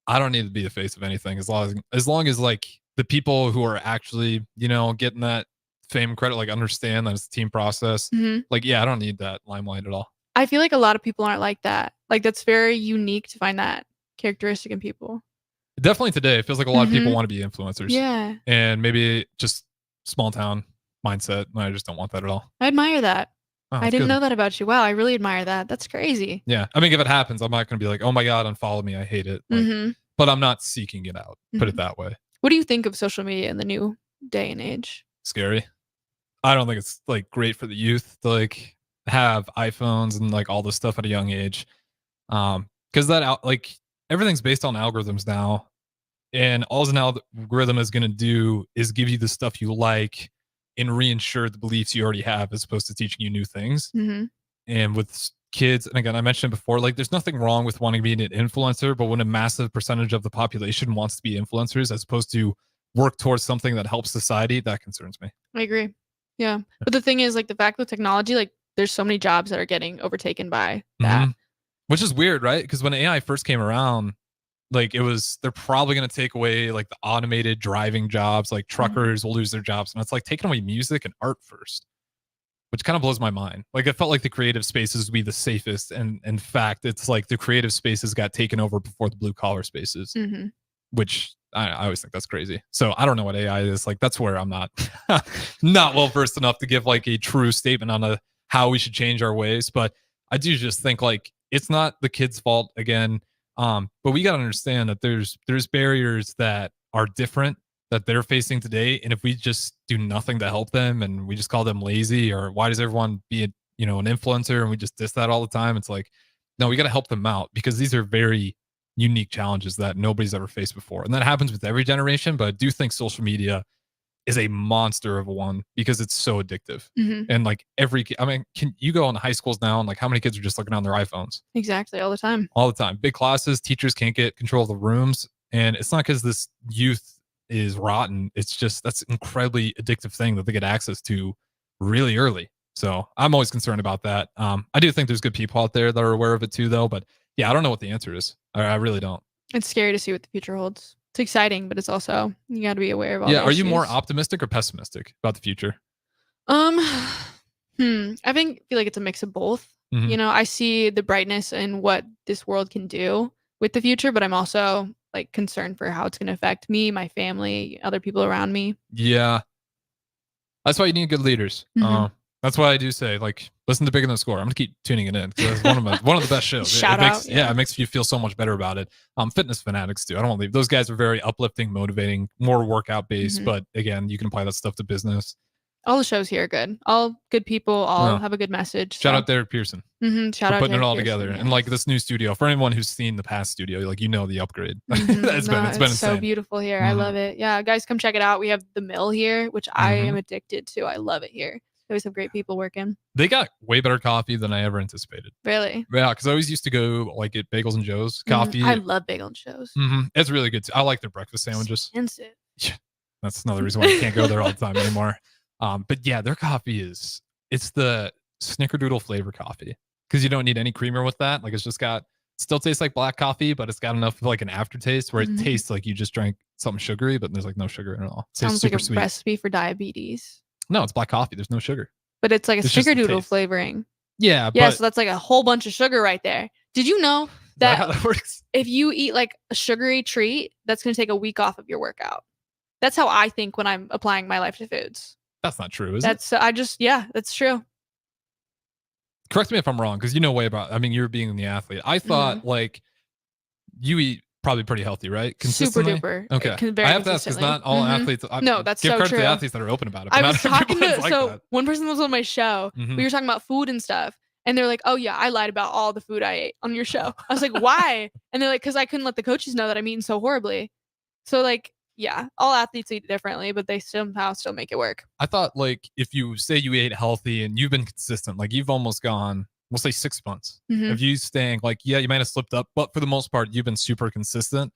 I don't need to be the face of anything as long as like the people who are actually, getting that fame credit, like understand that it's a team process. Like, yeah, I don't need that limelight at all. I feel like a lot of people aren't like that. Like that's very unique to find that characteristic in people. Definitely today, it feels like a lot of people want to be influencers. Yeah. And maybe just small town mindset. And I just don't want that at all. I admire that. Oh, I didn't know that about you. Wow, I really admire that. That's crazy. Yeah. I mean, if it happens, I'm not going to be like, oh my God, unfollow me. I hate it. Like, but I'm not seeking it out. Put it that way. What do you think of social media in the new day and age? Scary. I don't think it's like great for the youth to like have iPhones and like all this stuff at a young age. Because like everything's based on algorithms now. And all an algorithm is going to do is give you the stuff you like and reinsure the beliefs you already have as opposed to teaching you new things. And with kids, and again, I mentioned before, like there's nothing wrong with wanting to be an influencer, but when a massive percentage of the population wants to be influencers as opposed to work towards something that helps society, that concerns me. I agree. Yeah. But the thing is, like the fact with technology, like there's so many jobs that are getting overtaken by that. Which is weird, right? Because when AI first came around, like they're probably going to take away like the automated driving jobs, like truckers will lose their jobs. And it's like taking away music and art first, which kind of blows my mind. Like it felt like the creative spaces would be the safest. And in fact, it's like the creative spaces got taken over before the blue collar spaces, which I always think that's crazy. So I don't know what AI is. Like that's where I'm not well versed enough to give like a true statement on how we should change our ways. But I do just think like it's not the kids' fault again. But we got to understand that there's barriers that are different that they're facing today. And if we just do nothing to help them and we just call them lazy, or why does everyone be an influencer and we just diss that all the time? It's like, no, we got to help them out because these are very unique challenges that nobody's ever faced before. And that happens with every generation. But I do think social media is a monster of a one because it's so addictive. And like can you go on the high schools now and like how many kids are just looking on their iPhones? Exactly. All the time. All the time. Big classes, teachers can't get control of the rooms. And it's not because this youth is rotten. It's just that's an incredibly addictive thing that they get access to really early. So I'm always concerned about that. I do think there's good people out there that are aware of it too, though. But yeah, I don't know what the answer is. I really don't. It's scary to see what the future holds. It's exciting, but it's also, you got to be aware of all Yeah. the Are you issues. more optimistic or pessimistic about the future? I feel like it's a mix of both. I see the brightness in what this world can do with the future, but I'm also like concerned for how it's going to affect me, my family, other people around me. Yeah. That's why you need good leaders. That's why I do say, like, listen to Bigger Than the Score. I'm gonna keep tuning it in because it's one of the best shows. Shout out. It makes you feel so much better about it. Fitness fanatics too. I don't want to leave. Those guys are very uplifting, motivating, more workout based. But again, you can apply that stuff to business. All the shows here are good. All good people. All have a good message. Shout out Derek Pearson. Shout for out putting Derek it all Pearson, together. yeah. And like this new studio, for anyone who's seen the past studio, like the upgrade. It's been It's so insane. beautiful here. I love it. Yeah, guys, come check it out. We have the mill here, which I am addicted to. I love it here. They always have great people working. They got way better coffee than I ever anticipated. Really? Yeah, because I always used to go like get Bagels and Joe's coffee. I love Bagel and Joe's. It's really good too. I like their breakfast sandwiches. Instant. Yeah, that's another reason why I can't go there all the time anymore. But yeah, their coffee it's the snickerdoodle flavor coffee because you don't need any creamer with that. Like it's just still tastes like black coffee, but it's got enough of like an aftertaste where it tastes like you just drank something sugary, but there's like no sugar in it at all. It tastes Sounds like super a sweet. recipe for diabetes. No, it's black coffee. There's no sugar. But it's like a It's just the snickerdoodle taste. flavoring. Yeah, Yeah, but so that's like a whole bunch of sugar right there. Did you know that how that that works? if you eat like a sugary treat, that's going to take a week off of your workout? That's how I think when I'm applying my life to foods. That's not true, is it? That's that's true. Correct me if I'm wrong, because you know way about. I mean, you're being the athlete. I thought like you eat probably pretty healthy, right? Super Consistently? duper. Okay. Very I have to ask because consistently. not all Mhm. athletes. No, that's give so credit true. to the athletes that are open about it. But I not was talking everyone's to like that. one person was on my show. Mhm. We were talking about food and stuff, and they're like, "Oh yeah, I lied about all the food I ate on your show." I was like, "Why?" And they're like, "Because I couldn't let the coaches know that I'm eating so horribly." So like, yeah, all athletes eat differently, but they somehow still make it work. I thought like if you say you ate healthy and you've been consistent, like you've almost gone, we'll say 6 months Mhm. of you staying like, yeah, you might have slipped up, but for the most part, you've been super consistent.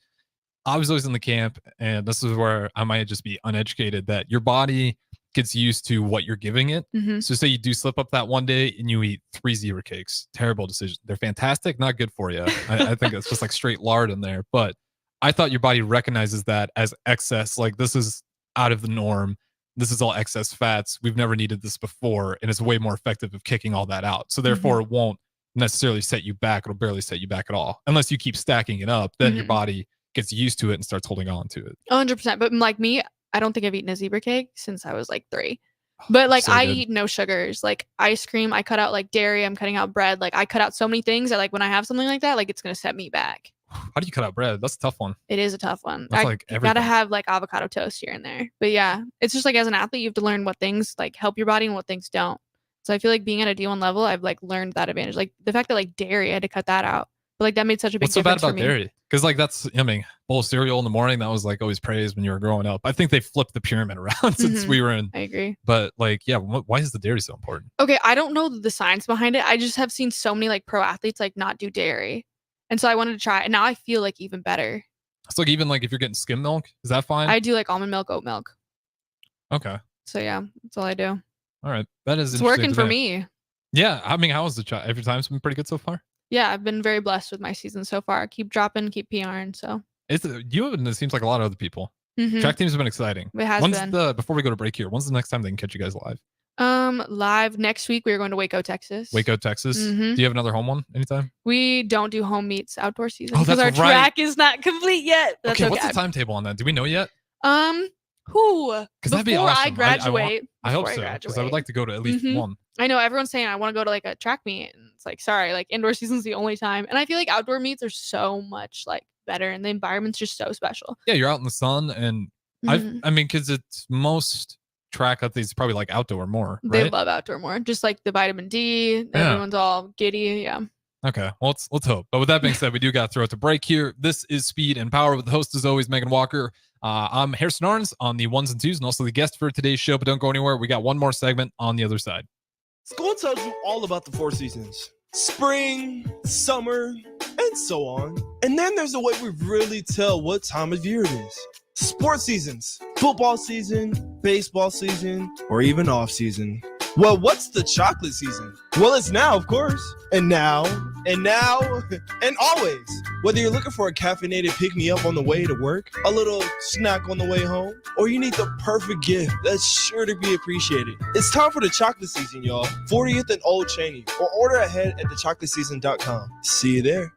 I was always in the camp, and this is where I might just be uneducated that your body gets used to what you're giving it. Mhm. So say you do slip up that one day and you eat 3 zebra cakes. Terrible decision. They're fantastic, not good for you. I think it's just like straight lard in there. But I thought your body recognizes that as excess. Like this is out of the norm. This is all excess fats. We've never needed this before, and it's way more effective of kicking all that out. So therefore, it won't necessarily set you back. It'll barely set you back at all, unless you keep stacking it up. Then your Mhm. body gets used to it and starts holding on to it. 100%. But like me, I don't think I've eaten a zebra cake since I was like 3. But like So I good. eat no sugars, like ice cream. I cut out like dairy. I'm cutting out bread. Like I cut out so many things that like when I have something like that, like it's gonna set me back. How do you cut out bread? That's a tough one. It is a tough one. That's I like gotta everything. have like avocado toast here and there. But yeah, it's just like as an athlete, you have to learn what things like help your body and what things don't. So I feel like being at a D1 level, I've like learned that advantage. Like the fact that like dairy, I had to cut that out. But like that made such a big What's so bad difference for about me. dairy? Because like that's, I mean, bowl of cereal in the morning, that was like always praised when you were growing up. I think they flipped the pyramid around since Mhm. we were in. I agree. But like, yeah, why is the dairy so important? Okay, I don't know the science behind it. I just have seen so many like pro athletes like not do dairy. And so I wanted to try it. And now I feel like even better. So like even like if you're getting skim milk, is that fine? I do like almond milk, oat milk. Okay. So yeah, that's all I do. All right. That is It's interesting working to for know. me. Yeah. I mean, how was the try? Every time's been pretty good so far. Yeah, I've been very blessed with my season so far. Keep dropping, keep PRing. So It's you and it seems like a lot of other people. Mhm. Track teams have been exciting. It has When's been. the before we go to break here? When's the next time they can catch you guys live? Live next week we are going to Waco, Texas. Waco, Texas. Mhm. Do you have another home one anytime? We don't do home meets outdoor season Oh, because our that's right. track is not complete yet. That's Okay, what's the timetable on that? Do we know yet? Who? Because that'd be Before awesome. I graduate. I hope before so. Because I would graduate. like to go to at least Mhm. one. I know everyone's saying I want to go to like a track meet, and it's like sorry, like indoor season's the only time. And I feel like outdoor meets are so much like better, and the environment's just so special. Yeah, you're out in the sun, and Mhm. I mean, because it's most track athletes probably like outdoor more, They right? love outdoor more, just like the vitamin D. Yeah. Everyone's all giddy. Yeah. Okay, well, let's hope. But with that being said, we do got to throw it to break here. This is Speed and Power with the host, as always, Meghan Walker. I'm Harrison Arns on the ones and twos, and also the guest for today's show. But don't go anywhere. We got one more segment on the other side. School tells you all about the 4 seasons: spring, summer, and so on. And then there's a way we really tell what time of year it is. Sports seasons: football season, baseball season, or even off season. Well, what's the chocolate season? Well, it's now, of course. And now, and always. Whether you're looking for a caffeinated pick-me-up on the way to work, a little snack on the way home, or you need the perfect gift that's sure to be appreciated, it's time for the chocolate season, y'all. 40th and Old Cheney, or order ahead at thechocolateseason.com. See you there.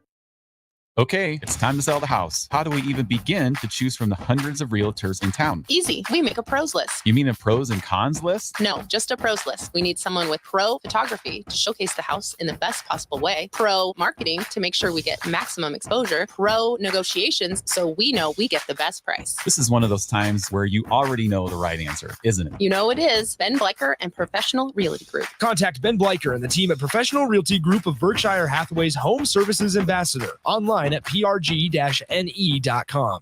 Okay, it's time to sell the house. How do we even begin to choose from the hundreds of realtors in town? Easy. We make a pros list. You mean a pros and cons list? No, just a pros list. We need someone with pro photography to showcase the house in the best possible way, pro marketing to make sure we get maximum exposure, pro negotiations so we know we get the best price. This is one of those times where you already know the right answer, isn't it? You know it is. Ben Bleicher and Professional Realty Group. Contact Ben Bleicher and the team at Professional Realty Group of Berkshire Hathaway's Home Services Ambassador. Online at prg-ne.com.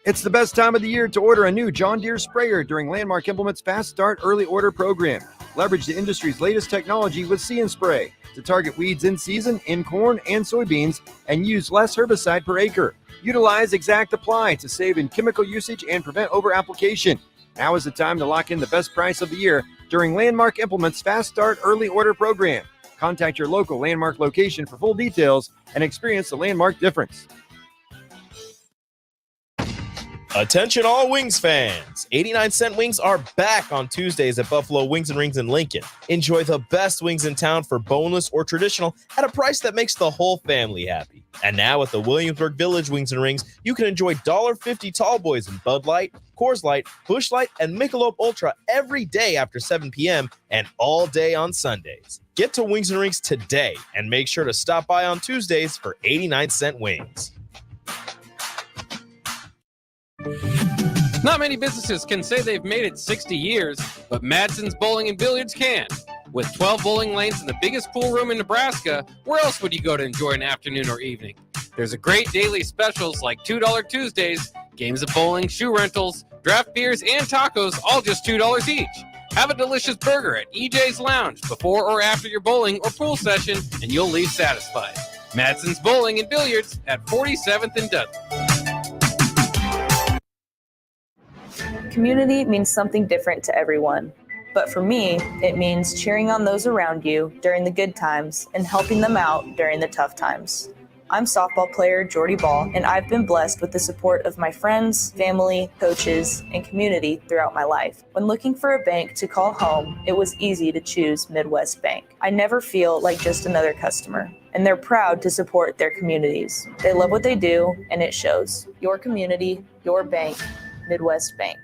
It's the best time of the year to order a new John Deere sprayer during Landmark Implement's Fast Start Early Order program. Leverage the industry's latest technology with See and Spray to target weeds in season in corn and soybeans and use less herbicide per acre. Utilize Exact Apply to save in chemical usage and prevent over-application. Now is the time to lock in the best price of the year during Landmark Implement's Fast Start Early Order program. Contact your local Landmark location for full details and experience the Landmark difference. Attention all Wings fans. 89-cent wings are back on Tuesdays at Buffalo Wings and Rings in Lincoln. Enjoy the best wings in town for boneless or traditional at a price that makes the whole family happy. And now at the Williamsburg Village Wings and Rings, you can enjoy $1.50 tall boys in Bud Light, Coors Light, Busch Light, and Michelob Ultra every day after 7 p.m. and all day on Sundays. Get to Wings and Rings today and make sure to stop by on Tuesdays for 89-cent wings. Not many businesses can say they've made it 60 years, but Madsen's Bowling and Billiards can. With 12 bowling lanes and the biggest pool room in Nebraska, where else would you go to enjoy an afternoon or evening? There's a great daily specials like $2 Tuesdays, games of bowling, shoe rentals, draft beers, and tacos, all just $2 each. Have a delicious burger at EJ's Lounge before or after your bowling or pool session, and you'll leave satisfied. Madsen's Bowling and Billiards at 47th and Dudley. Community means something different to everyone. But for me, it means cheering on those around you during the good times and helping them out during the tough times. I'm softball player Jordy Ball, and I've been blessed with the support of my friends, family, coaches, and community throughout my life. When looking for a bank to call home, it was easy to choose Midwest Bank. I never feel like just another customer, and they're proud to support their communities. They love what they do, and it shows. Your community, your bank, Midwest Bank.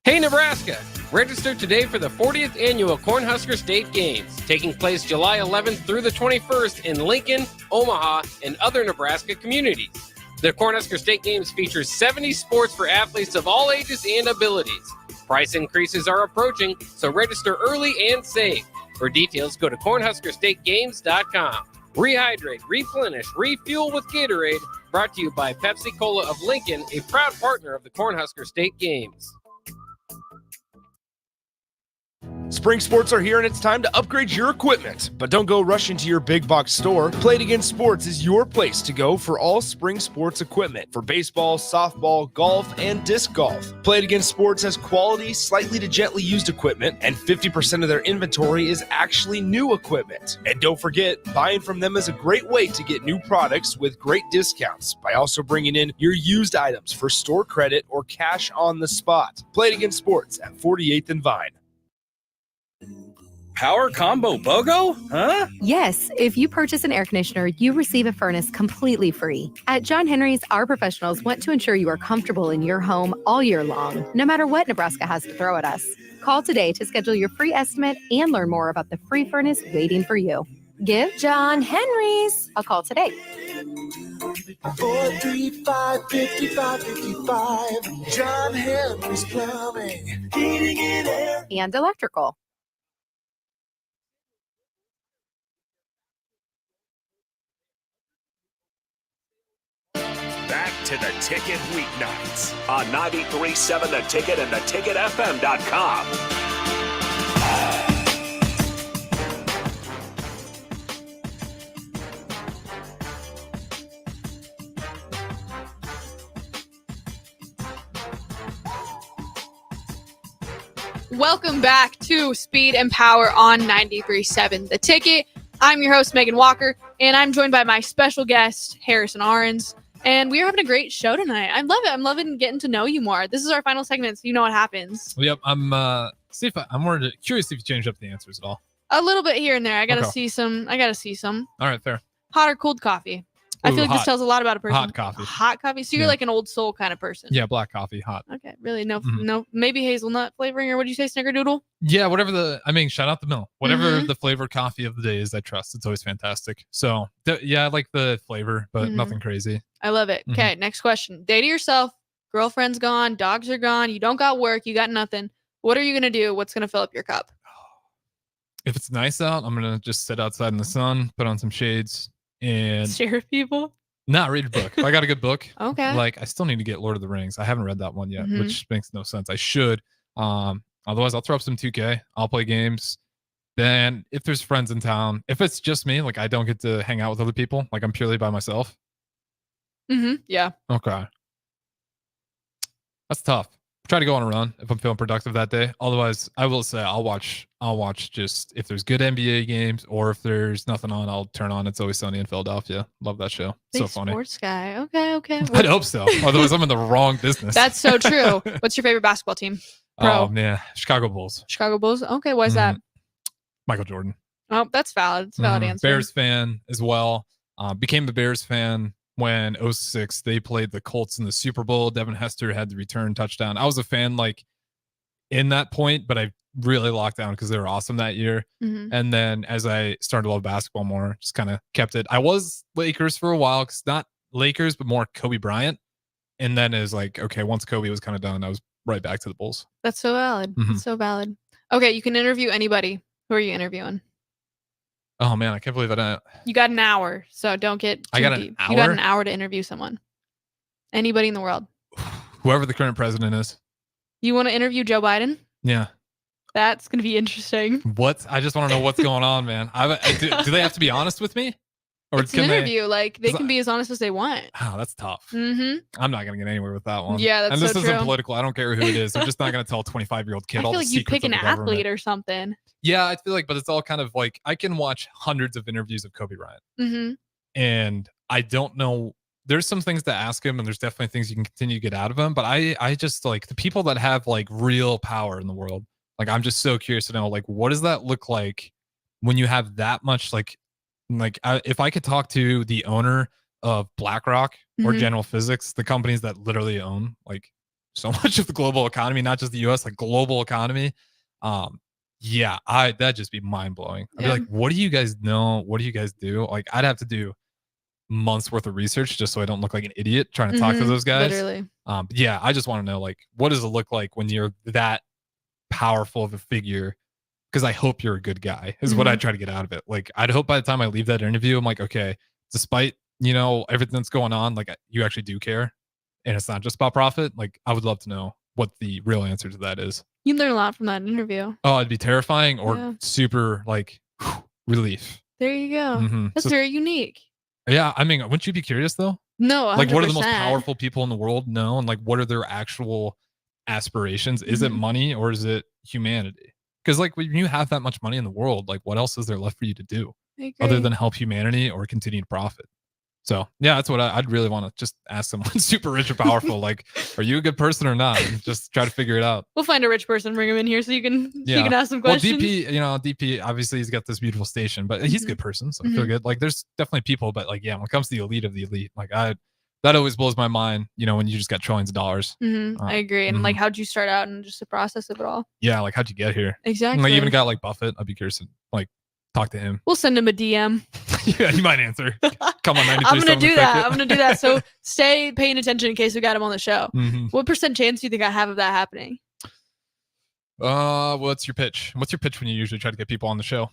Hey Nebraska! Register today for the 40th annual Cornhusker State Games, taking place July 11th through the 21st in Lincoln, Omaha, and other Nebraska communities. The Cornhusker State Games features 70 sports for athletes of all ages and abilities. Price increases are approaching, so register early and save. For details, go to cornhuskerstategames.com. Rehydrate, replenish, refuel with Gatorade, brought to you by Pepsi Cola of Lincoln, a proud partner of the Cornhusker State Games. Spring sports are here and it's time to upgrade your equipment. But don't go rushing to your big box store. Play It Again Sports is your place to go for all spring sports equipment for baseball, softball, golf, and disc golf. Play It Again Sports has quality, slightly to gently used equipment, and 50% of their inventory is actually new equipment. And don't forget, buying from them is a great way to get new products with great discounts by also bringing in your used items for store credit or cash on the spot. Play It Again Sports at 48th and Vine. Power combo BOGO? Huh? Yes, if you purchase an air conditioner, you receive a furnace completely free. At John Henry's, our professionals want to ensure you are comfortable in your home all year long, no matter what Nebraska has to throw at us. Call today to schedule your free estimate and learn more about the free furnace waiting for you. Give John Henry's a call today. 435-5555. John Henry's Plumbing, Heating and Air. And electrical. Back to the Ticket weeknights on 93.7 The Ticket and theticketfm.com. Welcome back to Speed and Power on 93.7 The Ticket. I'm your host, Meghan Walker, and I'm joined by my special guest, Harrison Ahrens. And we are having a great show tonight. I love it. I'm loving getting to know you more. This is our final segment, so you know what happens. Yep. I'm more curious if you changed up the answers at all. A little bit here and there. I gotta Okay. see some. All right, fair. Hot or cold coffee. I Ooh, feel like this hot. tells a lot about a person. Hot coffee. Hot coffee. So you're Yeah. like an old soul kind of person. Yeah, black coffee, hot. Okay. Really? No. Mhm. No. Maybe hazelnut flavoring, or what do you say, snickerdoodle? Yeah, whatever shout out the mill. Whatever Mhm. the flavored coffee of the day is, I trust. It's always fantastic. So, yeah, I like the flavor, but Mhm. nothing crazy. I love it. Mhm. Okay. Next question. Day to yourself. Girlfriend's gone. Dogs are gone. You don't got work. You got nothing. What are you gonna do? What's gonna fill up your cup? If it's nice out, I'm going to just sit outside in the sun, put on some shades, and Share with people. not read a book. If I got a good book. Okay. Like, I still need to get Lord of the Rings. I haven't read that one yet, Mhm. which makes no sense. I should. Otherwise, I'll throw up some 2K. I'll play games. Then, if there's friends in town, if it's just me, like I don't get to hang out with other people, like I'm purely by myself. Yeah. Okay. That's tough. Try to go on a run if I'm feeling productive that day. Otherwise, I will say I'll watch just if there's good NBA games, or if there's nothing on, I'll turn on It's Always Sunny in Philadelphia. Love that show. Big So funny. sports guy. Okay. Okay. I'd hope so. Otherwise, I'm in the wrong business. That's so true. What's your favorite basketball team? Pro. Oh man, Chicago Bulls. Chicago Bulls. Okay. Why is that? Michael Jordan. Oh, that's valid. It's a valid answer. Bears fan as well. Became a Bears fan when 2006 they played the Colts in the Super Bowl. Devin Hester had the return touchdown. I was a fan like in that point, but I really locked down because they were awesome that year. Mhm. And then as I started to love basketball more, just kind of kept it. I was Lakers for a while, because not Lakers, but more Kobe Bryant. And then is like, okay, once Kobe was kind of done, I was right back to the Bulls. That's so valid. Mhm. That's so valid. Okay, you can interview anybody. Who are you interviewing? Oh man, I can't believe I don't. You got an hour, so don't get too I got an deep. You got hour? an hour to interview someone. Anybody in the world. Whoever the current president is. You want to interview Joe Biden? Yeah. That's gonna be interesting. What? I just want to know what's going on, man. Do they have to be honest with me? Or It's an can they? interview. Like they 'Cause can be as honest as they want. Oh, that's tough. Mm-hmm. I'm not gonna get anywhere with that one. Yeah, that's And this so isn't true. political. I don't care who it is. I'm just not gonna tell a 25-year-old kid I all feel the like you'd secrets pick an of the government. athlete or something. Yeah, I feel like, but it's all kind of like I can watch hundreds of interviews of Kobe Bryant, Mm-hmm. and I don't know. There's some things to ask him, and there's definitely things you can continue to get out of him. But I just like the people that have like real power in the world. Like I'm just so curious to know, like, what does that look like when you have that much if I could talk to the owner of BlackRock or Mhm. General Physics, the companies that literally own like so much of the global economy, not just the US, like global economy. Yeah, that'd just be mind blowing. I'd be Yeah. like, what do you guys know? What do you guys do? Like, I'd have to do months worth of research just so I don't look like an idiot trying to talk to Mhm, those guys. literally. But yeah, I just want to know, like, what does it look like when you're that powerful of a figure? Because I hope you're a good guy, is what I Mhm. try to get out of it. Like, I'd hope by the time I leave that interview, I'm like, okay, despite, everything that's going on, like, you actually do care. And it's not just about profit. Like, I would love to know what the real answer to that is. You learn a lot from that interview. Oh, it'd be terrifying or Yeah. super, like, relief. There you go. Mhm. That's So- very unique. Yeah, I mean, wouldn't you be curious though? No, Like, what are the most 100%. powerful people in the world know, and like, what are their actual aspirations? Is it Mhm. money or is it humanity? Because like, when you have that much money in the world, like, what else is there left for you to do I other agree. than help humanity or continue to profit? So yeah, that's what I'd really want to just ask someone super rich or powerful. Like, are you a good person or not? And just try to figure it out. We'll find a rich person, bring him in here so you can ask some Well, questions. DP, obviously he's got this beautiful station, but he's a good person, so I feel Mhm. good. Like, there's definitely people, but like, yeah, when it comes to the elite of the elite, like that always blows my mind. When you just got trillions of dollars. I agree. And like, mhm. how'd you start out and just the process of it all? Yeah, like how'd you get here? And, Exactly. like even a guy like Buffett, I'd be curious to like talk to him. We'll send him a DM. Yeah, he might answer. Come on, 93. I'm gonna do that. I'm gonna do that. So stay paying attention in case we got him on the show. Mhm. What % chance do you think I have of that happening? What's your pitch? What's your pitch when you usually try to get people on the show?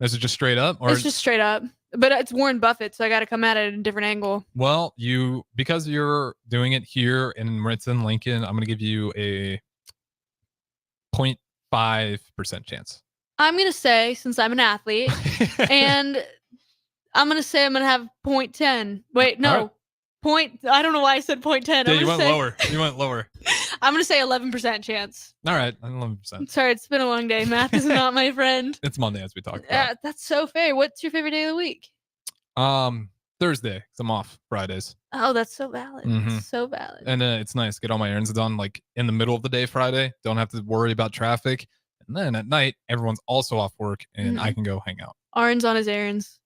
Is it just straight up, or It's just straight up. But it's Warren Buffett, so I got to come at it at a different angle. well, because you're doing it here in Renton, Lincoln, I'm gonna give you a 0.5% chance. I'm gonna say, since I'm an athlete, and I'm gonna say I'm gonna have 0.10. Wait, no. All right. I don't know why I said 0.10. Yeah, you went lower. You went lower. I'm gonna say 11% chance. All right, 11%. Sorry, it's been a long day. Math is not my friend. It's Monday as we talk about. That's so fair. What's your favorite day of the week? Thursday, 'cause I'm off Fridays. Oh, that's so valid. Mhm. So valid. And it's nice. Get all my errands done like in the middle of the day Friday. Don't have to worry about traffic. And then at night, everyone's also off work and I Mhm. can go hang out. Arn's on his errands.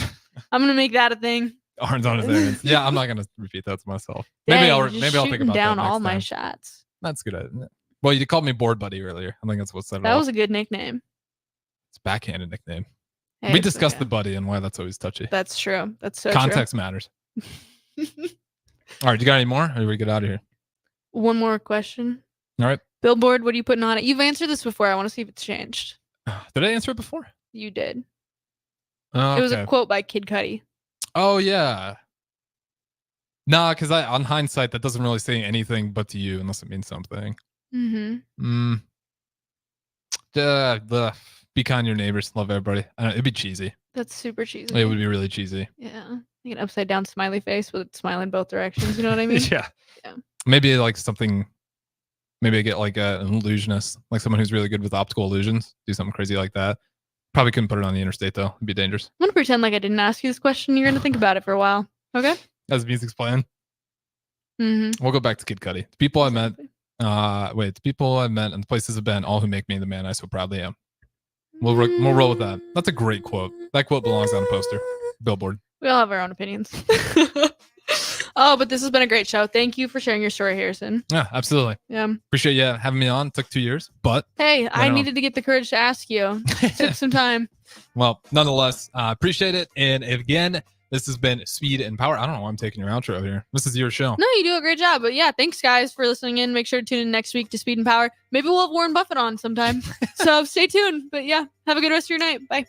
I'm gonna make that a thing. Arn's on his errands. Yeah, I'm not gonna repeat that to myself. Maybe Dang, I'll just think shooting about down that all next my time. shots. That's good. Isn't it? Well, you called me board buddy earlier. I think that's what set it That off. was a good nickname. It's a backhanded nickname. Hey, We it's discussed okay. the buddy and why that's always touchy. That's true. That's so Context matters. All right, you got any more? Or do we get out of here? true. One more question. All right. Billboard, what are you putting on it? You've answered this before. I want to see if it's changed. Did I answer it before? You did. Oh, It was a okay. quote by Kid Cudi. Oh yeah. Nah, because on hindsight, that doesn't really say anything but to you unless it means something. Mm-hmm. Be kind to your neighbors. Love everybody. It'd be cheesy. That's super cheesy. It would be really cheesy. Yeah. Like an upside down smiley face with it smile in both directions. You know what I mean? Yeah. Yeah. Maybe like something. Maybe I get like an illusionist, like someone who's really good with optical illusions. Do something crazy like that. Probably couldn't put it on the interstate though. It'd be dangerous. I'm gonna pretend like I didn't ask you this question. You're gonna think about it for a while. Okay? As music's playing. Mm-hmm. We'll go back to Kid Cudi. The people I met. The people I met and the places I've been, all who make me the man I so proudly am. We'll roll with that. That's a great quote. That quote belongs on a poster. Billboard. We all have our own opinions. Oh, but this has been a great show. Thank you for sharing your story, Harrison. Yeah, absolutely. Yeah. Appreciate you having me on. It took 2 years, but Hey, I know. needed to get the courage to ask you. It took some time. well, nonetheless, appreciate it. And again, This has been Speed and Power. I don't know why I'm taking your outro here. This is your show. No, you do a great job. But yeah, thanks guys for listening in. Make sure to tune in next week to Speed and Power. Maybe we'll have Warren Buffett on sometime. So stay tuned. But yeah, have a good rest of your night. Bye.